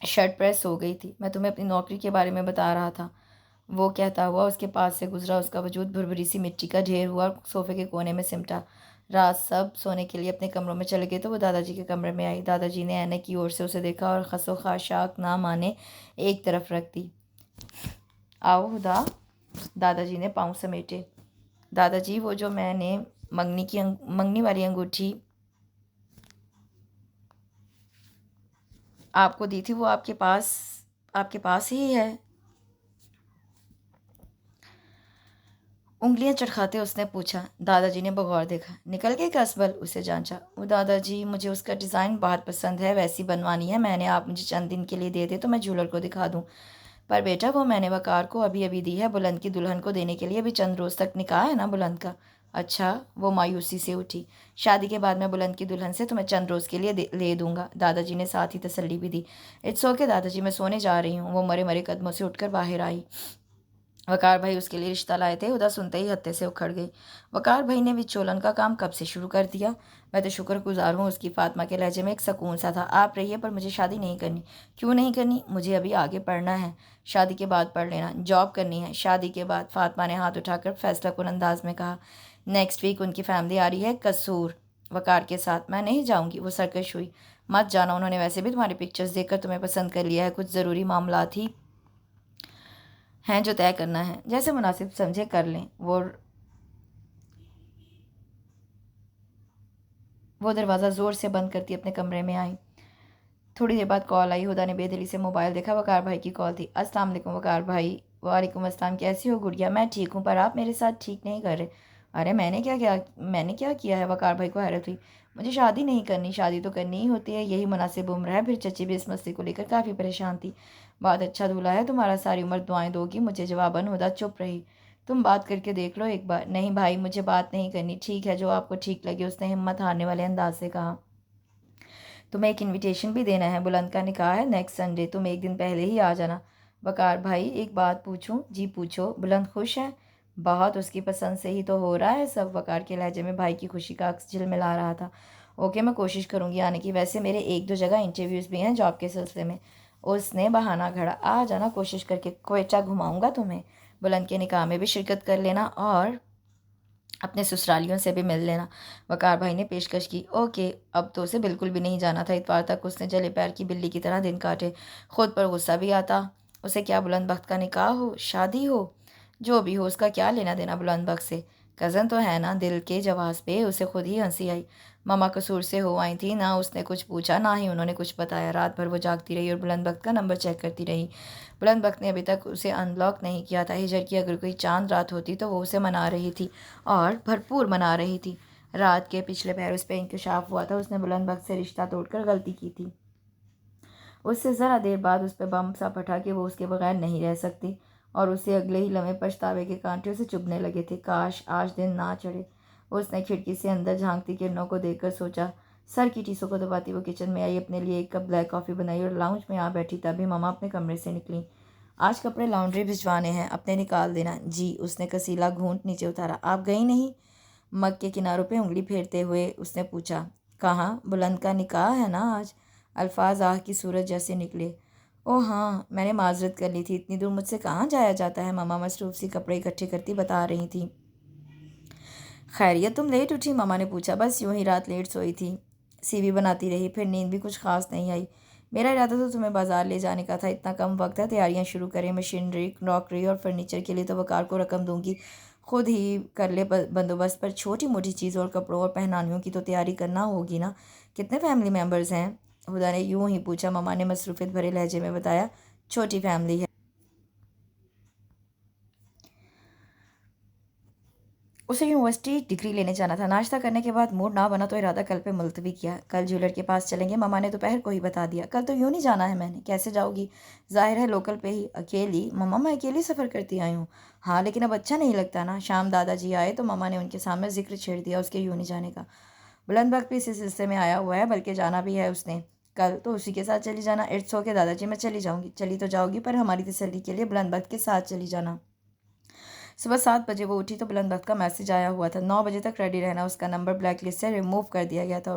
शर्ट प्रेस हो गई थी। मैं तुम्हें अपनी नौकरी के बारे में बता रहा था। वो कहता हुआ उसके पास से गुजरा। उसका वजूद भुरभुरी सी मिट्टी का ढेर हुआ और सोफे के कोने में सिमटा। रात सब सोने के लिए अपने कमरों में चले गए तो वो दादाजी के कमरे में आई। दादाजी ने ऐनक की ओर से उसे देखा और खसो खाशाक ना माने एक तरफ रख दी। आओ हुदा। दादाजी ने पाँव समेटे। दादाजी वो जो मैंने मंगनी वाली अंगूठी आपको दी थी वो आपके पास ही है। उंगलियां चटखाते उसने पूछा। दादाजी ने बगौर देखा। निकल गए कसबल? उसे जांचा। वो दादाजी मुझे उसका डिज़ाइन बहुत पसंद है, वैसी बनवानी है मैंने। आप मुझे चंद दिन के लिए दे दे तो मैं ज्वेलर को दिखा दूँ। पर बेटा वो मैंने वकार को अभी अभी दी है। बुलंद की दुल्हन को देने के लिए अभी चंद रोज़ तक निकाह है ना बुलंद का। अच्छा। वो मायूसी से उठी। शादी के बाद मैं बुलंद की दुल्हन से तुम्हें चंद रोज़ के लिए ले दूंगा। दादाजी ने साथ ही तसल्ली भी दी। इट्स ओके दादाजी, मैं सोने जा रही हूँ। वो मरे मरे कदमों से उठकर बाहर आई। वकार भाई उसके लिए रिश्ता लाए थे। हुदा सुनते ही हत्थे से उखड़ गई। वकार भाई ने विचोलन का काम कब से शुरू कर दिया? मैं तो शुक्रगुजार हूँ उसकी। फातिमा के लहजे में एक सुकून सा था। आप रहिए, पर मुझे शादी नहीं करनी। क्यों नहीं करनी? मुझे अभी आगे पढ़ना है। शादी के बाद पढ़ लेना। जॉब करनी है शादी के बाद। फातिमा ने हाथ उठाकर फैसलाकुन अंदाज में कहा। नेक्स्ट वीक उनकी फैमिली आ रही है कसूर वकार के साथ। मैं नहीं जाऊँगी। वो सरकश हुई। मत जाना, उन्होंने वैसे भी तुम्हारी पिक्चर्स देखकर तुम्हें पसंद कर लिया है। कुछ ज़रूरी मामला ही हैं जो तय करना है। जैसे मुनासिब समझे कर लें। वो दरवाज़ा ज़ोर से बंद करती अपने कमरे में आई। थोड़ी देर बाद कॉल आई। हुदा ने बेदिली से मोबाइल देखा। वकार भाई की कॉल थी। अस्सलाम वालेकुम वकार भाई। वालेकुम अस्सलाम। कैसी हो गुड़िया? मैं ठीक हूँ, पर आप मेरे साथ ठीक नहीं कर रहे। अरे मैंने क्या किया है? वकार भाई को हैरत हुई। मुझे शादी नहीं करनी। शादी तो करनी ही होती है, यही मुनासिब उम्र है। फिर चची भी इस मसले को लेकर काफ़ी परेशान थी। बहुत अच्छा दूल्हा है तुम्हारा, सारी उम्र दुआएं दोगी मुझे। जवाबन हुदा चुप रही। तुम बात करके देख लो एक बार। नहीं भाई, मुझे बात नहीं करनी। ठीक है, जो आपको ठीक लगे, उसने हिम्मत हारने वाले अंदाज से कहा। तुम्हें एक इनविटेशन भी देना है। बुलंद का निकाह है नेक्स्ट संडे। तुम एक दिन पहले ही आ जाना। वकार भाई, एक बात पूछूं? जी पूछो। बुलंद खुश है? बहुत, उसकी पसंद से ही तो हो रहा है सब। वकार के लहजे में भाई की खुशी का अक्स झिलमिला रहा था। ओके, मैं कोशिश करूंगी आने की। वैसे मेरे एक दो जगह इंटरव्यूज़ भी हैं जॉब के सिलसिले में। उसने बहाना घड़ा। आ जाना कोशिश करके, क्वेटा घुमाऊंगा तुम्हें। बुलंद के निकाह में भी शिरकत कर लेना और अपने ससुरालियों से भी मिल लेना। वकार भाई ने पेशकश की। ओके। अब तो उसे बिल्कुल भी नहीं जाना था। इतवार तक उसने जले पैर की बिल्ली की तरह दिन काटे। खुद पर गुस्सा भी आता। उसे क्या बुलंद बख्त का निकाह हो, शादी हो, जो भी हो, उसका क्या लेना देना बुलंद बख्त से? कज़न तो है ना। दिल के जवाब पे उसे खुद ही हंसी आई। मामा कसूर से हो आई थी ना। उसने कुछ पूछा ना ही उन्होंने कुछ बताया। रात भर वो जागती रही और बुलंद बख्त का नंबर चेक करती रही। बुलंद बख्त ने अभी तक उसे अनब्लॉक नहीं किया था। हिजर की अगर कोई चांद रात होती तो वो उसे मना रही थी, और भरपूर मना रही थी। रात के पिछले पहर उस पर इंकशाफ हुआ था। उसने बुलंद बख्त से रिश्ता तोड़कर गलती की थी। उससे ज़रा देर बाद उस पर बम सा फटा कि वो उसके बगैर नहीं रह सकती, और उसे अगले ही लम्हे पछतावे के कांटे से चुभने लगे थे। काश आज दिन ना चढ़े। उसने खिड़की से अंदर झांकती किरणों को देखकर सोचा। सर की टीसों को दबाती वो किचन में आई। अपने लिए एक कप ब्लैक कॉफ़ी बनाई और लाउंज में आ बैठी। तभी मामा अपने कमरे से निकली। आज कपड़े लॉन्ड्री भिजवाने हैं, अपने निकाल देना। जी। उसने कसीला घूंट नीचे उतारा। आप गई नहीं? मग के किनारों पे उंगली फेरते हुए उसने पूछा। कहाँ? बुलंद का निकाह है ना आज। अल्फाज आह की सूरज जैसे निकले। ओह हाँ, मैंने माजरत कर ली थी। इतनी दूर मुझसे कहाँ जाया जाता है। मामा मसरूफ सी कपड़े इकट्ठे करती बता रही थी। खैरियत, तुम लेट उठी? मामा ने पूछा। बस यूं ही, रात लेट सोई थी। सीवी बनाती रही, फिर नींद भी कुछ खास नहीं आई। मेरा इरादा तो तुम्हें बाजार ले जाने का था। इतना कम वक्त है, तैयारियां शुरू करें। मशीनरी, क्रॉकरी और फर्नीचर के लिए तो वकार को रकम दूंगी, खुद ही कर ले बंदोबस्त। पर छोटी मोटी चीज़ों और कपड़ों और पहनानियों की तो तैयारी करना होगी ना। कितने फैमिली मेम्बर्स हैं? हुदा ने यूं ही पूछा। मामा ने मसरूफियत भरे लहजे में बताया। छोटी फैमिली है। उसे यूनिवर्सिटी डिग्री लेने जाना था। नाश्ता करने के बाद मूड ना बना तो इरादा कल पे मुलतवी किया। कल ज्वेलर के पास चलेंगे। मामा ने दोपहर को ही बता दिया। कल तो यूँ नहीं जाना है मैंने। कैसे जाओगी? जाहिर है लोकल पे ही। अकेली? मम्मा, मैं अकेली सफ़र करती आई हूँ। हाँ, लेकिन अब अच्छा नहीं लगता ना। शाम दादाजी आए तो मामा ने उनके सामने जिक्र छेड़ दिया उसके यूँ नहीं जाने का। बुलंद वक्त भी इसी सिलसिले में आया हुआ है, बल्कि जाना भी है उसने कल। तो उसी के साथ चली जाना। इट्स ओके दादाजी, मैं चली जाऊँगी। चली तो जाओगी, पर हमारी तसल्ली के लिए बुलंद वक्त के साथ चली जाना। सुबह 7 बजे वो उठी तो बुलंद वक्त का मैसेज आया हुआ था। 9 बजे तक रेडी रहना। उसका नंबर ब्लैक लिस्ट से रिमूव कर दिया गया था,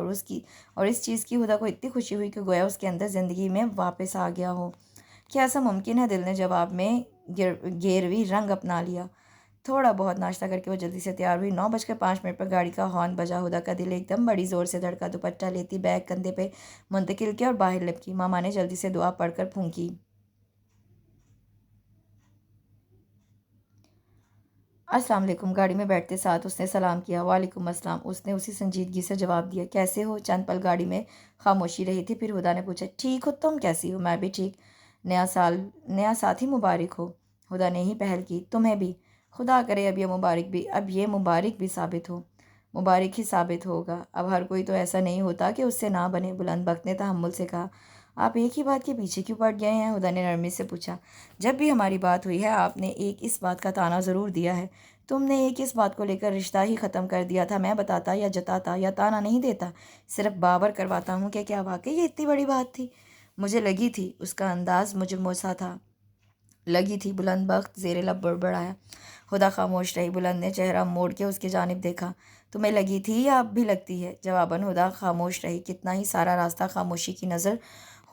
और इस चीज़ की हुदा को इतनी खुशी हुई कि गोया उसके अंदर ज़िंदगी में वापस आ गया हो। क्या ऐसा मुमकिन है? दिल ने जवाब में गेरवी रंग अपना लिया। थोड़ा बहुत नाश्ता करके वो जल्दी से तैयार हुई। 9:05 पर गाड़ी का हॉर्न बजा। हुदा का दिल एकदम बड़ी ज़ोर से धड़का। दुपट्टा लेती बैग कंधे पे मुंतकिल किया और बाहर लपकी। मामा ने जल्दी से दुआ पढ़कर फूंकी। अस्सलाम वालेकुम। गाड़ी में बैठते साथ उसने सलाम किया। वालेकुम अस्सलाम, उसने उसी संजीदगी से जवाब दिया। कैसे हो? चंद पल गाड़ी में खामोशी रही थी, फिर हुदा ने पूछा। ठीक हो तुम? कैसी हो? मैं भी ठीक। नया साल, नया साथी मुबारक हो। हुदा ने ही पहल की। तुम्हें भी। खुदा करे अब ये मुबारक भी साबित हो। मुबारक ही साबित होगा। अब हर कोई तो ऐसा नहीं होता कि उससे ना बने। बुलंद बख्त ने तहम्मुल से कहा। आप एक ही बात के पीछे क्यों पड़ गए हैं? हुदा ने नरमी से पूछा। जब भी हमारी बात हुई है, आपने एक इस बात का ताना ज़रूर दिया है। तुमने एक इस बात को लेकर रिश्ता ही ख़त्म कर दिया था। मैं बताता या जताता या ताना नहीं देता, सिर्फ बावर करवाता हूँ कि क्या वाकई ये इतनी बड़ी बात थी? मुझे लगी थी। उसका अंदाज़ मुझे मोसा था। लगी थी। बुलंद बख्त ज़ेरे लब बड़बड़ाया। खुदा खामोश रही। बुलंद ने चेहरा मोड़ के उसकी जानिब देखा। तुम्हें लगी थी या अब भी लगती है? जवाबन हुदा खामोश रही। कितना ही सारा रास्ता खामोशी की नज़र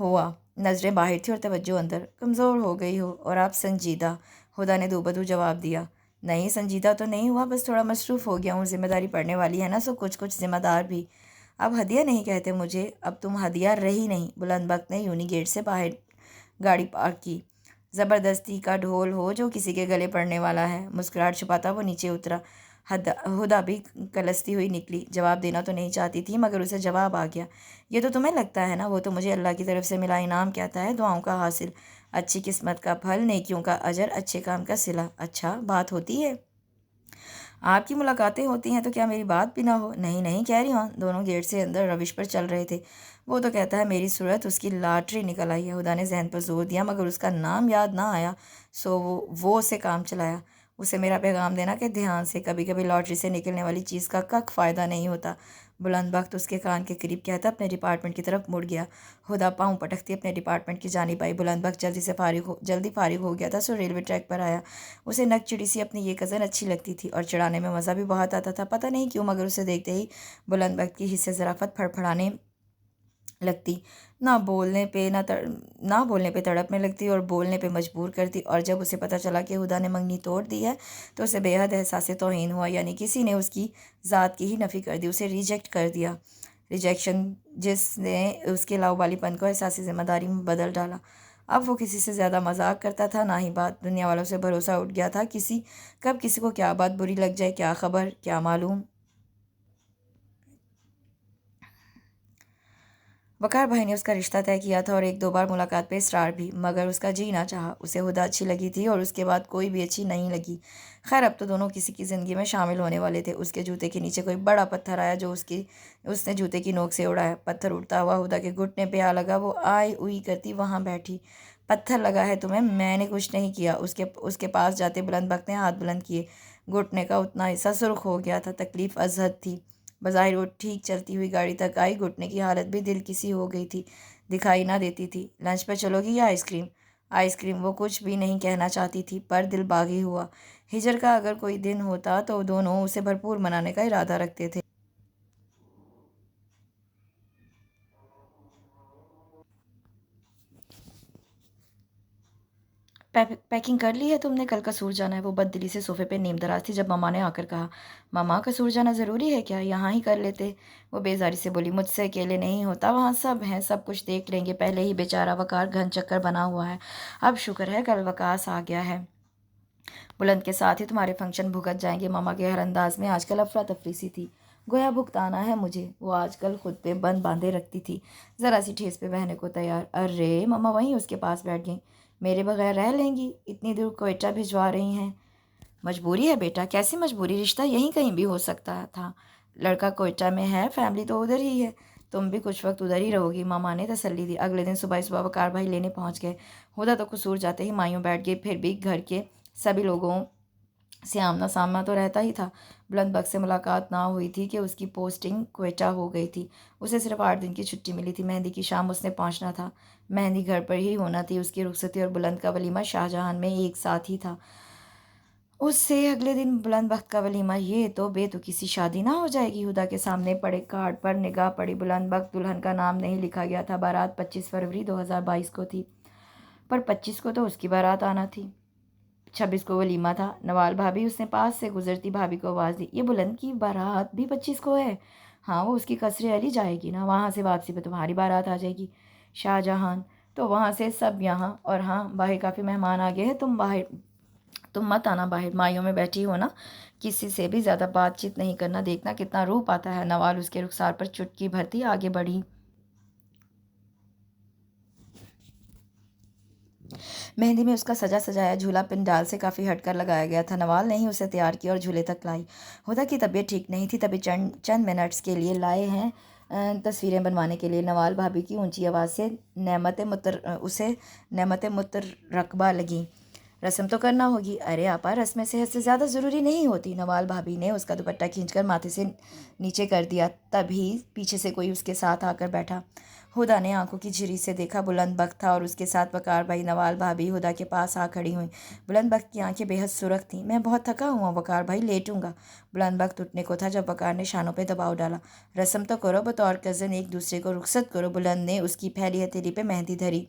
हुआ। नज़रें बाहर थी और तवज्जो अंदर। कमज़ोर हो गई हो और आप संजीदा। हुदा ने दूबदू जवाब दिया। नहीं, संजीदा तो नहीं हुआ, बस थोड़ा मसरूफ़ हो गया हूँ। जिम्मेदारी पड़ने वाली है ना, सो कुछ कुछ ज़िम्मेदार भी। अब हदिया नहीं कहते मुझे, अब तुम हदिया रही नहीं। बुलंद बख्त ने यूनी गेट से बाहर गाड़ी पार्क की। ज़बरदस्ती का ढोल हो जो किसी के गले पड़ने वाला है। मुस्कुराहट छुपाता वो नीचे उतरा। हुदा भी कलसती हुई निकली। जवाब देना तो नहीं चाहती थी, मगर उसे जवाब आ गया। ये तो तुम्हें लगता है ना, वो तो मुझे अल्लाह की तरफ से मिला इनाम कहता है, दुआओं का हासिल, अच्छी किस्मत का फल, नेकियों का अजर, अच्छे काम का सिला। अच्छा, बात होती है? आपकी मुलाकातें होती हैं तो क्या मेरी बात भी ना हो? नहीं नहीं, कैरी ऑन। दोनों गेट से अंदर रविश पर चल रहे थे। वो तो कहता है मेरी सूरत उसकी लॉटरी निकल आई है। हुदा ने जहन पर जोर दिया, मगर उसका नाम याद ना आया, सो वो उसे काम चलाया। उसे मेरा पैगाम देना कि ध्यान से, कभी कभी लॉटरी से निकलने वाली चीज़ का कख फ़ायदा नहीं होता। बुलंद बख्त उसके कान के करीब कहता अपने डिपार्टमेंट की तरफ मुड़ गया। हुदा पाँव पटकती अपने डिपार्टमेंट की जानिब आई। बुलंद बख्त जल्दी फारिग हो गया था, सो रेलवे ट्रैक पर आया। उसे नक चिड़ी सी अपनी ये कज़न अच्छी लगती थी और चिढ़ाने में मज़ा भी बहुत आता था। पता नहीं क्यों, मगर उसे देखते ही बुलंद बख्त की हिस्से ज़राफ़त फड़फड़ाने लगती। ना बोलने पे तड़पने लगती और बोलने पे मजबूर करती। और जब उसे पता चला कि हुदा ने मंगनी तोड़ दी है, तो उसे बेहद एहसास तौहीन हुआ, यानी किसी ने उसकी ज़ात की ही नफ़ी कर दी, उसे रिजेक्ट कर दिया। रिजेक्शन जिसने उसके लाउबालीपन को एहसासी ज़िम्मेदारी में बदल डाला। अब वो किसी से ज़्यादा मजाक करता था, ना ही बात। दुनिया वालों से भरोसा उठ गया था। कब किसी को क्या बात बुरी लग जाए, क्या खबर, क्या मालूम। वकार भाई ने उसका रिश्ता तय किया था और एक दो बार मुलाकात पे इसरार भी, मगर उसका जी ना चाहा। उसे हुदा अच्छी लगी थी और उसके बाद कोई भी अच्छी नहीं लगी। खैर, अब तो दोनों किसी की ज़िंदगी में शामिल होने वाले थे। उसके जूते के नीचे कोई बड़ा पत्थर आया जो उसने जूते की नोक से उड़ाया। पत्थर उड़ता हुआ हुदा के घुटने पे आ लगा। वो आई उई करती वहाँ बैठी। पत्थर लगा है तुम्हें? मैंने कुछ नहीं किया। उसके उसके पास जाते बुलंद बख्त ने हाथ बुलंद किए। घुटने का उतना हिस्सा सुर्ख हो गया था। तकलीफ़ अजहद थी। बज़ाहिर वो ठीक चलती हुई गाड़ी तक आई। घुटने की हालत भी दिल किसी हो गई थी, दिखाई ना देती थी। लंच पर चलोगी या आइसक्रीम? आइसक्रीम। वो कुछ भी नहीं कहना चाहती थी, पर दिल बागी हुआ। हिजर का अगर कोई दिन होता तो दोनों उसे भरपूर मनाने का इरादा रखते थे। पैकिंग कर ली है तुमने? कल कसूर जाना है। वो बददिली से सोफे पे नीम दराज थी जब मामा ने आकर कहा। मामा, कसूर जाना ज़रूरी है क्या? यहाँ ही कर लेते। वो बेजारी से बोली। मुझसे अकेले नहीं होता, वहाँ सब हैं, सब कुछ देख लेंगे। पहले ही बेचारा वकार घन चक्कर बना हुआ है। अब शुक्र है कल वकास आ गया है। बुलंद के साथ ही तुम्हारे फंक्शन भुगत जाएंगे। मामा के हर अंदाज में आजकल अफरा तफरी सी थी। गोया भुगताना है मुझे। वो आजकल खुद पे बंद बांधे रखती थी, ज़रा सी ठेस पे बहने को तैयार। अरे मामा वहीं उसके पास बैठ गई। मेरे बगैर रह लेंगी? इतनी दूर कोयटा भिजवा रही हैं? मजबूरी है बेटा। कैसी मजबूरी? रिश्ता यहीं कहीं भी हो सकता था। लड़का कोयटा में है, फैमिली तो उधर ही है। तुम भी कुछ वक्त उधर ही रहोगी, मामा ने तसल्ली दी। अगले दिन सुबह सुबह वकार भाई लेने पहुंच गए। हुदा तो कसूर जाते ही मायूं बैठ गई। फिर भी घर के सभी लोगों से आमना सामना तो रहता ही था। बुलंद बख्त से मुलाकात ना हुई थी कि उसकी पोस्टिंग क्वेटा हो गई थी। उसे सिर्फ 8 दिन की छुट्टी मिली थी। मेहंदी की शाम उसने पहुंचना था। मेहंदी घर पर ही होना थी। उसकी रुखसती और बुलंद का वलीमा शाहजहां में एक साथ ही था। उससे अगले दिन बुलंद बख्त का वलीमा। ये तो बेतुकी सी शादी ना हो जाएगी? हुदा के सामने पड़े कार्ड पर निगाह पड़ी। बुलंद बख्त दुल्हन का नाम नहीं लिखा गया था। बारात 25 फरवरी 2022 को थी, पर 25 को तो उसकी बारात आना थी। 26 को वलीमा था। नवाल भाभी, उसने पास से गुजरती भाभी को आवाज़ दी। ये बुलंद की बारात भी 25 को है? हाँ, वो उसकी कसरे अली जाएगी ना, वहाँ से वापसी पे तुम्हारी बारात आ जाएगी। शाहजहां, तो वहाँ से सब यहाँ। और हाँ, बाहर काफ़ी मेहमान आ गए हैं, तुम मत आना बाहर, माइयों में बैठी हो ना। किसी से भी ज़्यादा बातचीत नहीं करना, देखना कितना रूप आता है। नवाल उसके रुखसार पर चुटकी भरती आगे बढ़ी। मेहंदी में उसका सजा सजाया झूला पिंडाल से काफ़ी हटकर लगाया गया था। नवाल ने ही उसे तैयार किया और झूले तक लाई। हुदा की तबीयत ठीक नहीं थी, तभी चंद चंद मिनट्स के लिए लाए हैं तस्वीरें बनवाने के लिए। नवाल भाभी की ऊंची आवाज़ से उसे नेमत मुतर रकबा लगी। रस्म तो करना होगी। अरे आपा, रस्में सेहत से ज़्यादा ज़रूरी नहीं होती। नवाल भाभी ने उसका दुपट्टा खींचकर माथे से नीचे कर दिया। तभी पीछे से कोई उसके साथ आकर बैठा। हुदा ने आंखों की झिरी से देखा। बुलंद बख्त था और उसके साथ वकार भाई। नवाल भाभी हुदा के पास आ खड़ी हुई। बुलंद बख्त की आंखें बेहद सुरख थीं। मैं बहुत थका हुआ वकार भाई, लेटूंगा। बुलंद बख्त उठने को था जब वकार ने शानों पे दबाव डाला। रस्म तो करो, बतौर कज़न एक दूसरे को रुखसत करो। बुलंद ने उसकी फैली हथेली पे मेहंदी धरी।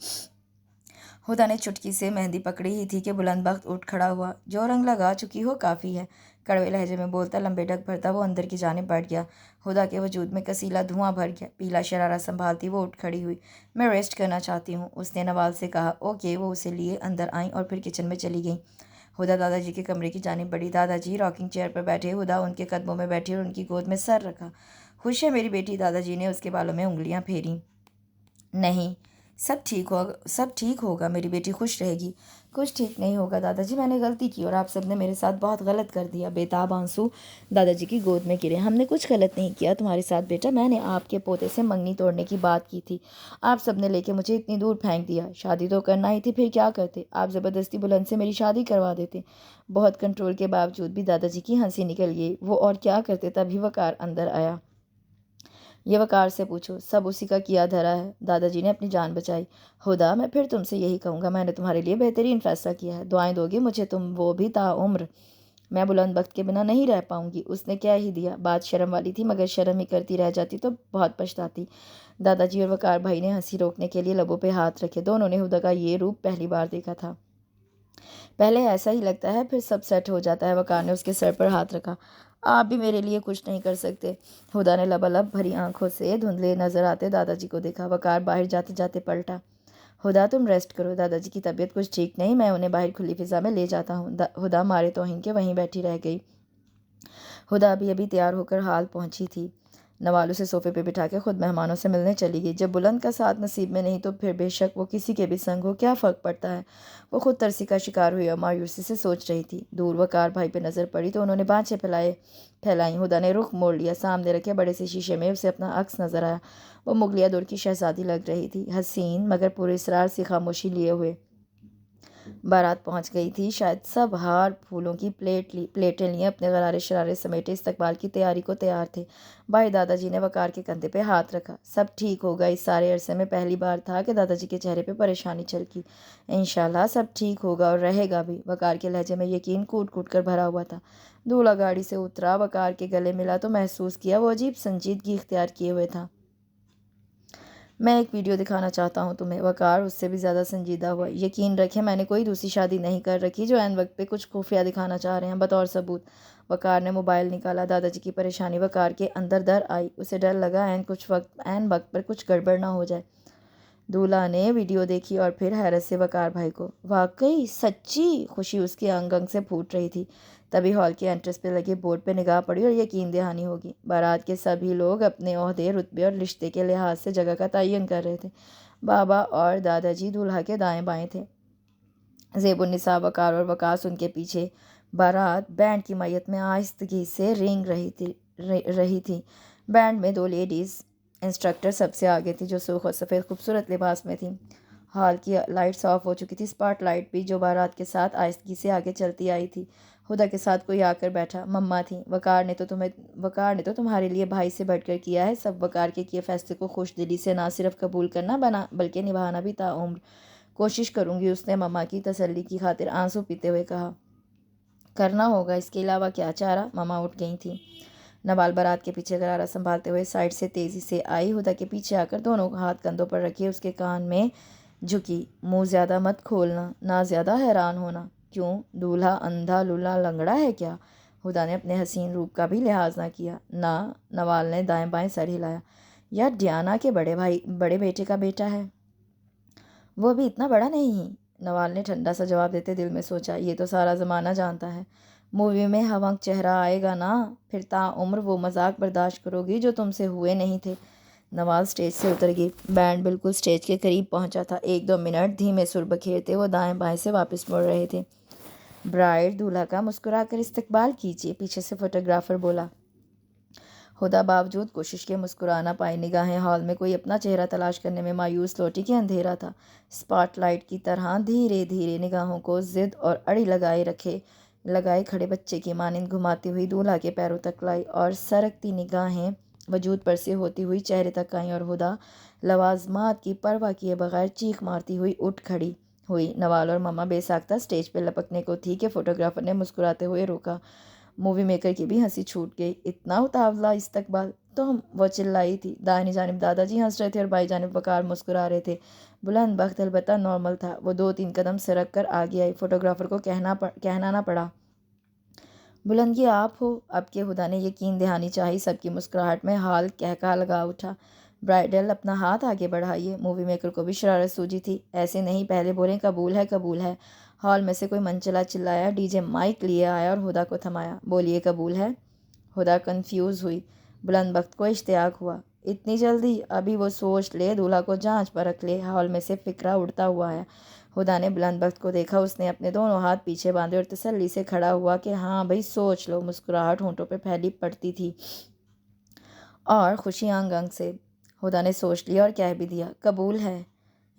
हुदा ने चुटकी से मेहंदी पकड़ी ही थी कि बुलंद बख्त उठ खड़ा हुआ। जो रंग लगा चुकी हो काफ़ी है, कड़वे लहजे में बोलता लंबे ढक भरता वो अंदर की जानिब बढ़ गया। हुदा के वजूद में कसीला धुआं भर गया। पीला शरारा संभालती वो उठ खड़ी हुई। मैं रेस्ट करना चाहती हूँ, उसने नवाल से कहा। ओके। वो उसे लिए अंदर आई और फिर किचन में चली गई। हुदा दादाजी के कमरे की जानिब बढ़ी। दादाजी रॉकिंग चेयर पर बैठे। हुदा उनके कदमों में बैठी और उनकी गोद में सर रखा। खुश है मेरी बेटी? दादाजी ने उसके बालों में उंगलियां फेरी। नहीं, सब ठीक होगा, मेरी बेटी खुश रहेगी। कुछ ठीक नहीं होगा दादाजी, मैंने गलती की और आप सबने मेरे साथ बहुत गलत कर दिया। बेताब आंसू दादाजी की गोद में गिरे। हमने कुछ गलत नहीं किया तुम्हारे साथ बेटा। मैंने आपके पोते से मंगनी तोड़ने की बात की थी, आप सबने लेके मुझे इतनी दूर फेंक दिया। शादी तो करना ही थी, फिर क्या करते? आप ज़बरदस्ती बुलंद से मेरी शादी करवा देते। बहुत कंट्रोल के बावजूद भी दादाजी की हंसी निकल गई। वो और क्या करते? तभी वकार अंदर आया। ये वकार से पूछो, सब उसी का किया धरा है। दादाजी ने अपनी जान बचाई। खुदा, मैं फिर तुमसे यही कहूँगा, मैंने तुम्हारे लिए बेहतरीन फैसला किया है। दुआएं दोगे मुझे तुम, वो भी ताउम्र। मैं बुलंद बख्त के बिना नहीं रह पाऊंगी। उसने क्या ही दिया। बात शर्म वाली थी, मगर शर्म ही करती रह जाती तो बहुत पछताती। दादाजी और वकार भाई ने हंसी रोकने के लिए लबों पे हाथ रखे। दोनों ने हुदा का ये रूप पहली बार देखा था। पहले ऐसा ही लगता है, फिर सब सेट हो जाता है। वकार ने उसके सर पर हाथ रखा। आप भी मेरे लिए कुछ नहीं कर सकते? हुदा ने लबालब भरी आंखों से धुंधले नजर आते दादाजी को देखा। वकार बाहर जाते जाते पलटा। हुदा, तुम रेस्ट करो, दादाजी की तबीयत कुछ ठीक नहीं, मैं उन्हें बाहर खुली फिजा में ले जाता हूँ। हुदा मारे तौहीन के वहीं बैठी रह गई। हुदा अभी अभी तैयार होकर हाल पहुंची थी। नवाल उसे सोफे पे बिठा के खुद मेहमानों से मिलने चली गई। जब बुलंद का साथ नसीब में नहीं तो फिर बेशक वो किसी के भी संग हो, क्या फ़र्क पड़ता है। वो खुद तरसी का शिकार हुई और मायूसी से सोच रही थी। दूर वकार भाई पे नज़र पड़ी तो उन्होंने बाँछें फैलाई। हुदा ने रुख मोड़ लिया। सामने रखे बड़े से शीशे में उसे अपना अक्स नजर आया। वो मुगलिया दौर की शहजादी लग रही थी, हसीन मगर पूरे इसरार से खामोशी लिए हुए। बारात पहुंच गई थी। शायद सब हार फूलों की प्लेटें लिए अपने गरारे शरारे समेटे इस्तकबाल की तैयारी को तैयार थे। भाई दादाजी ने वकार के कंधे पे हाथ रखा। सब ठीक होगा। इस सारे अरसे में पहली बार था कि दादाजी के चेहरे पे परेशानी झलकी। इंशाल्लाह सब ठीक होगा और रहेगा भी। वकार के लहजे में यकीन कूट कूट कर भरा हुआ था। दूल्हा गाड़ी से उतरा, वकार के गले मिला तो महसूस किया वो अजीब संजीदगी इख्तियार किए हुए था। मैं एक वीडियो दिखाना चाहता हूँ तुम्हें। वकार उससे भी ज़्यादा संजीदा हुआ। यकीन रखें, मैंने कोई दूसरी शादी नहीं कर रखी जो ऐन वक्त पे कुछ खुफिया दिखाना चाह रहे हैं। बतौर सबूत वकार ने मोबाइल निकाला। दादाजी की परेशानी वकार के अंदर दर आई। उसे डर लगा ऐन वक्त पर कुछ गड़बड़ ना हो जाए। दूल्हा ने वीडियो देखी और फिर हैरत से वकार भाई को। वाकई सच्ची? खुशी उसके अंग अंग से फूट रही थी। तभी हॉल के एंट्रेंस पे लगे बोर्ड पे निगाह पड़ी और यकीन दहानी होगी। बारात के सभी लोग अपने ओहदे, रुतबे और रिश्ते के लिहाज से जगह का तयन कर रहे थे। बाबा और दादाजी दूल्हा के दाएं बाएं थे। ज़ेबुन्निसा, वकार और वकास उनके पीछे। बारात बैंड की मैयत में आहिस्तगी से रेंग रही थी। बैंड में 2 लेडीज़ इंस्ट्रक्टर सबसे आगे थी, जो सूख और सफ़ेद खूबसूरत लिबास में थी। हॉल की लाइट्स ऑफ हो चुकी थी। स्पॉट लाइट भी जो बारात के साथ आहिस्तगी से आगे चलती आई थी। हुदा के साथ कोई आकर बैठा। मम्मा थी। वकार ने तो तुम्हारे लिए भाई से बढ़कर किया है। सब वकार के किए फैसले को खुश दिली से ना सिर्फ कबूल करना बना बल्कि निभाना भी ताउम्र कोशिश करूंगी, उसने मम्मा की तसल्ली की खातिर आंसू पीते हुए कहा। करना होगा, इसके अलावा क्या चारा। मम्मा उठ गई थी। नवाल बारात के पीछे गरारा संभालते हुए साइड से तेजी से आई। हुदा के पीछे आकर दोनों हाथ कंधों पर रखे उसके कान में झुकी। मुंह ज़्यादा मत खोलना, ना ज़्यादा हैरान होना। क्यों? दूल्हा अंधा लूला लंगड़ा है क्या? हुदा ने अपने हसीन रूप का भी लिहाज ना किया। ना। नवाल ने दाएं बाएं सर हिलाया। यह डियाना के बड़े बेटे का बेटा है। वो भी इतना बड़ा नहीं। नवाल ने ठंडा सा जवाब देते दिल में सोचा, ये तो सारा ज़माना जानता है। मूवी में हवंग चेहरा आएगा ना, फिर ताउम्र वो मजाक बर्दाश्त करोगी जो तुमसे हुए नहीं थे। नवाल स्टेज से उतर गई। बैंड बिल्कुल स्टेज के करीब पहुंचा था। 1-2 मिनट धीमे सुर बखेरते वो दाएं बाएं से वापस मुड़ रहे थे। ब्राइड दूल्हा का मुस्कुरा कर इस्तकबाल कीजिए, पीछे से फोटोग्राफर बोला। हुदा बावजूद कोशिश के मुस्कुरा ना पाई। निगाहें हॉल में कोई अपना चेहरा तलाश करने में मायूस लौटी कि अंधेरा था। स्पॉटलाइट की तरह धीरे धीरे निगाहों को जिद और अड़ी लगाए खड़े बच्चे की मानिंद घुमाती हुई दूल्हा के पैरों तक लाई और सरकती निगाहें वजूद पर से होती हुई चेहरे तक आई और हुदा लवाजमात की परवाह किए बगैर चीख मारती हुई उठ खड़ी हुई। नवाल और मम्मा बेसाख्ता स्टेज पर लपकने को थी कि फोटोग्राफर ने मुस्कुराते हुए रोका। मूवी मेकर की भी हंसी छूट गई। इतना उतावला इस्तकबाल तो वो चिल्लाई थी। दाहिनी जानिब दादाजी हंस रहे थे और बाई जानिब वकार मुस्कुरा रहे थे। बुलंद बख्त अलबत्ता नॉर्मल था। वो 2-3 कदम सरक कर आगे आई। फोटोग्राफर को कहना ना पड़ा, बुलंद ये आप हो। अब के हुदा ने यकीन दहानी चाही। सबकी मुस्कुराहट में हाल कहका लगा उठा। ब्राइडल अपना हाथ आगे बढ़ाइए। मूवी मेकर को भी शरारत सूझी थी। ऐसे नहीं, पहले बोलें कबूल है कबूल है। हॉल में से कोई मनचला चिल्लाया। डीजे माइक लिए आया और हुदा को थमाया। बोलिए कबूल है। हुदा कंफ्यूज हुई। बुलंद बख्त को इश्तियाक हुआ। इतनी जल्दी? अभी वो सोच ले, दूल्हा को जांच परख ले। हॉल में से फिक्रा उड़ता हुआ है। हुदा ने बुलंद बख्त को देखा। उसने अपने दोनों हाथ पीछे बांधे और तसल्ली से खड़ा हुआ कि हाँ भाई सोच लो। मुस्कुराहट होंठों पे फैली पड़ती थी और खुशी अंग अंग से। हुदा ने सोच लिया और कह भी दिया, कबूल है।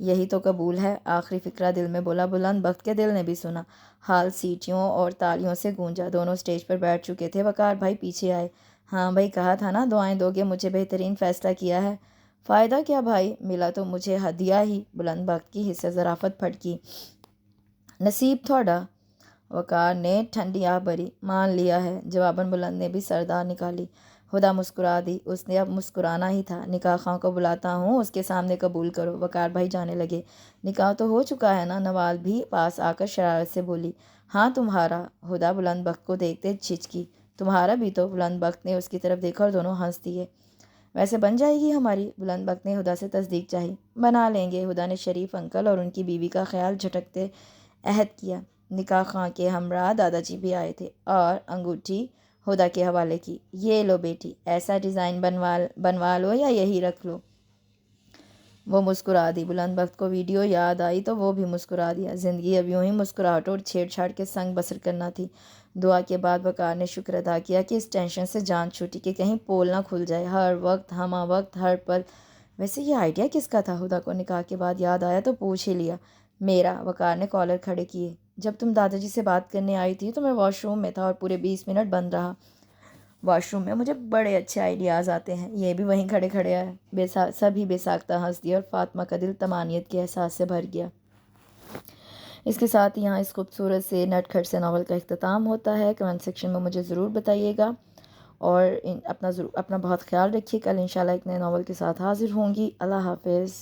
यही तो कबूल है। आखिरी फिक्रा दिल में बोला। बुलंद बख्त के दिल ने भी सुना। हाल सीटियों और तालियों से गूंजा। दोनों स्टेज पर बैठ चुके थे। वकार भाई पीछे आए। हाँ भाई, कहा था ना दुआएं दोगे, मुझे बेहतरीन फ़ैसला किया है। फ़ायदा क्या भाई, मिला तो मुझे हदिया ही। बुलंद बख्त की हिस्से ज़राफ़त फटकी। नसीब थोड़ा। वकार ने ठंडी आह भरी। मान लिया है। जवाबन बुलंद ने भी सरदार निकाली। हुदा मुस्कुरा दी। उसने अब मुस्कुराना ही था। निकाह खां को बुलाता हूँ, उसके सामने कबूल करो। वकार भाई जाने लगे। निकाह तो हो चुका है ना? नवाल भी पास आकर शरारत से बोली। हाँ तुम्हारा। हुदा बुलंद बख्त को देखते झिझकी। तुम्हारा भी तो। बुलंद बख्त ने उसकी तरफ देखा और दोनों हंस दिए। वैसे बन जाएगी हमारी? बुलंद बख्त ने हुदा से तस्दीक चाही। बना लेंगे। हुदा ने शरीफ अंकल और उनकी बीवी का ख्याल झटकते अहद किया। निकाह खां के हमरा दादाजी भी आए थे और अंगूठी हुदा के हवाले की। ये लो बेटी, ऐसा डिज़ाइन बनवा लो या यही रख लो। वो मुस्कुरा दी। बुलंद बख्त को वीडियो याद आई तो वो भी मुस्कुरा दिया। ज़िंदगी अब यूं ही मुस्कुराहटों और छेड़छाड़ के संग बसर करना थी। दुआ के बाद वकार ने शुक्र अदा किया कि इस टेंशन से जान छूटी कि कहीं पोल ना खुल जाए। हर वक्त हमा वक्त हर पल। वैसे ये आइडिया किसका था? हुदा को निकाह के बाद याद आया तो पूछ ही लिया। मेरा। वकार ने कॉलर खड़े किए। जब तुम दादाजी से बात करने आई थी तो मैं वॉशरूम में था और पूरे 20 मिनट बंद रहा। वॉशरूम में मुझे बड़े अच्छे आइडियाज़ आते हैं। ये भी वहीं खड़े खड़े आए। सभी बेसाख्ता हंस दिया और फातिमा का दिल तमानियत के एहसास से भर गया। इसके साथ ही यहाँ इस खूबसूरत से नटखट से नावल का इख्तिताम होता है। कमेंट सेक्शन में मुझे ज़रूर बताइएगा और अपना बहुत ख्याल रखिए। कल इंशाल्लाह एक नए नावल के साथ हाज़िर होंगी। अल्लाह हाफ़िज़।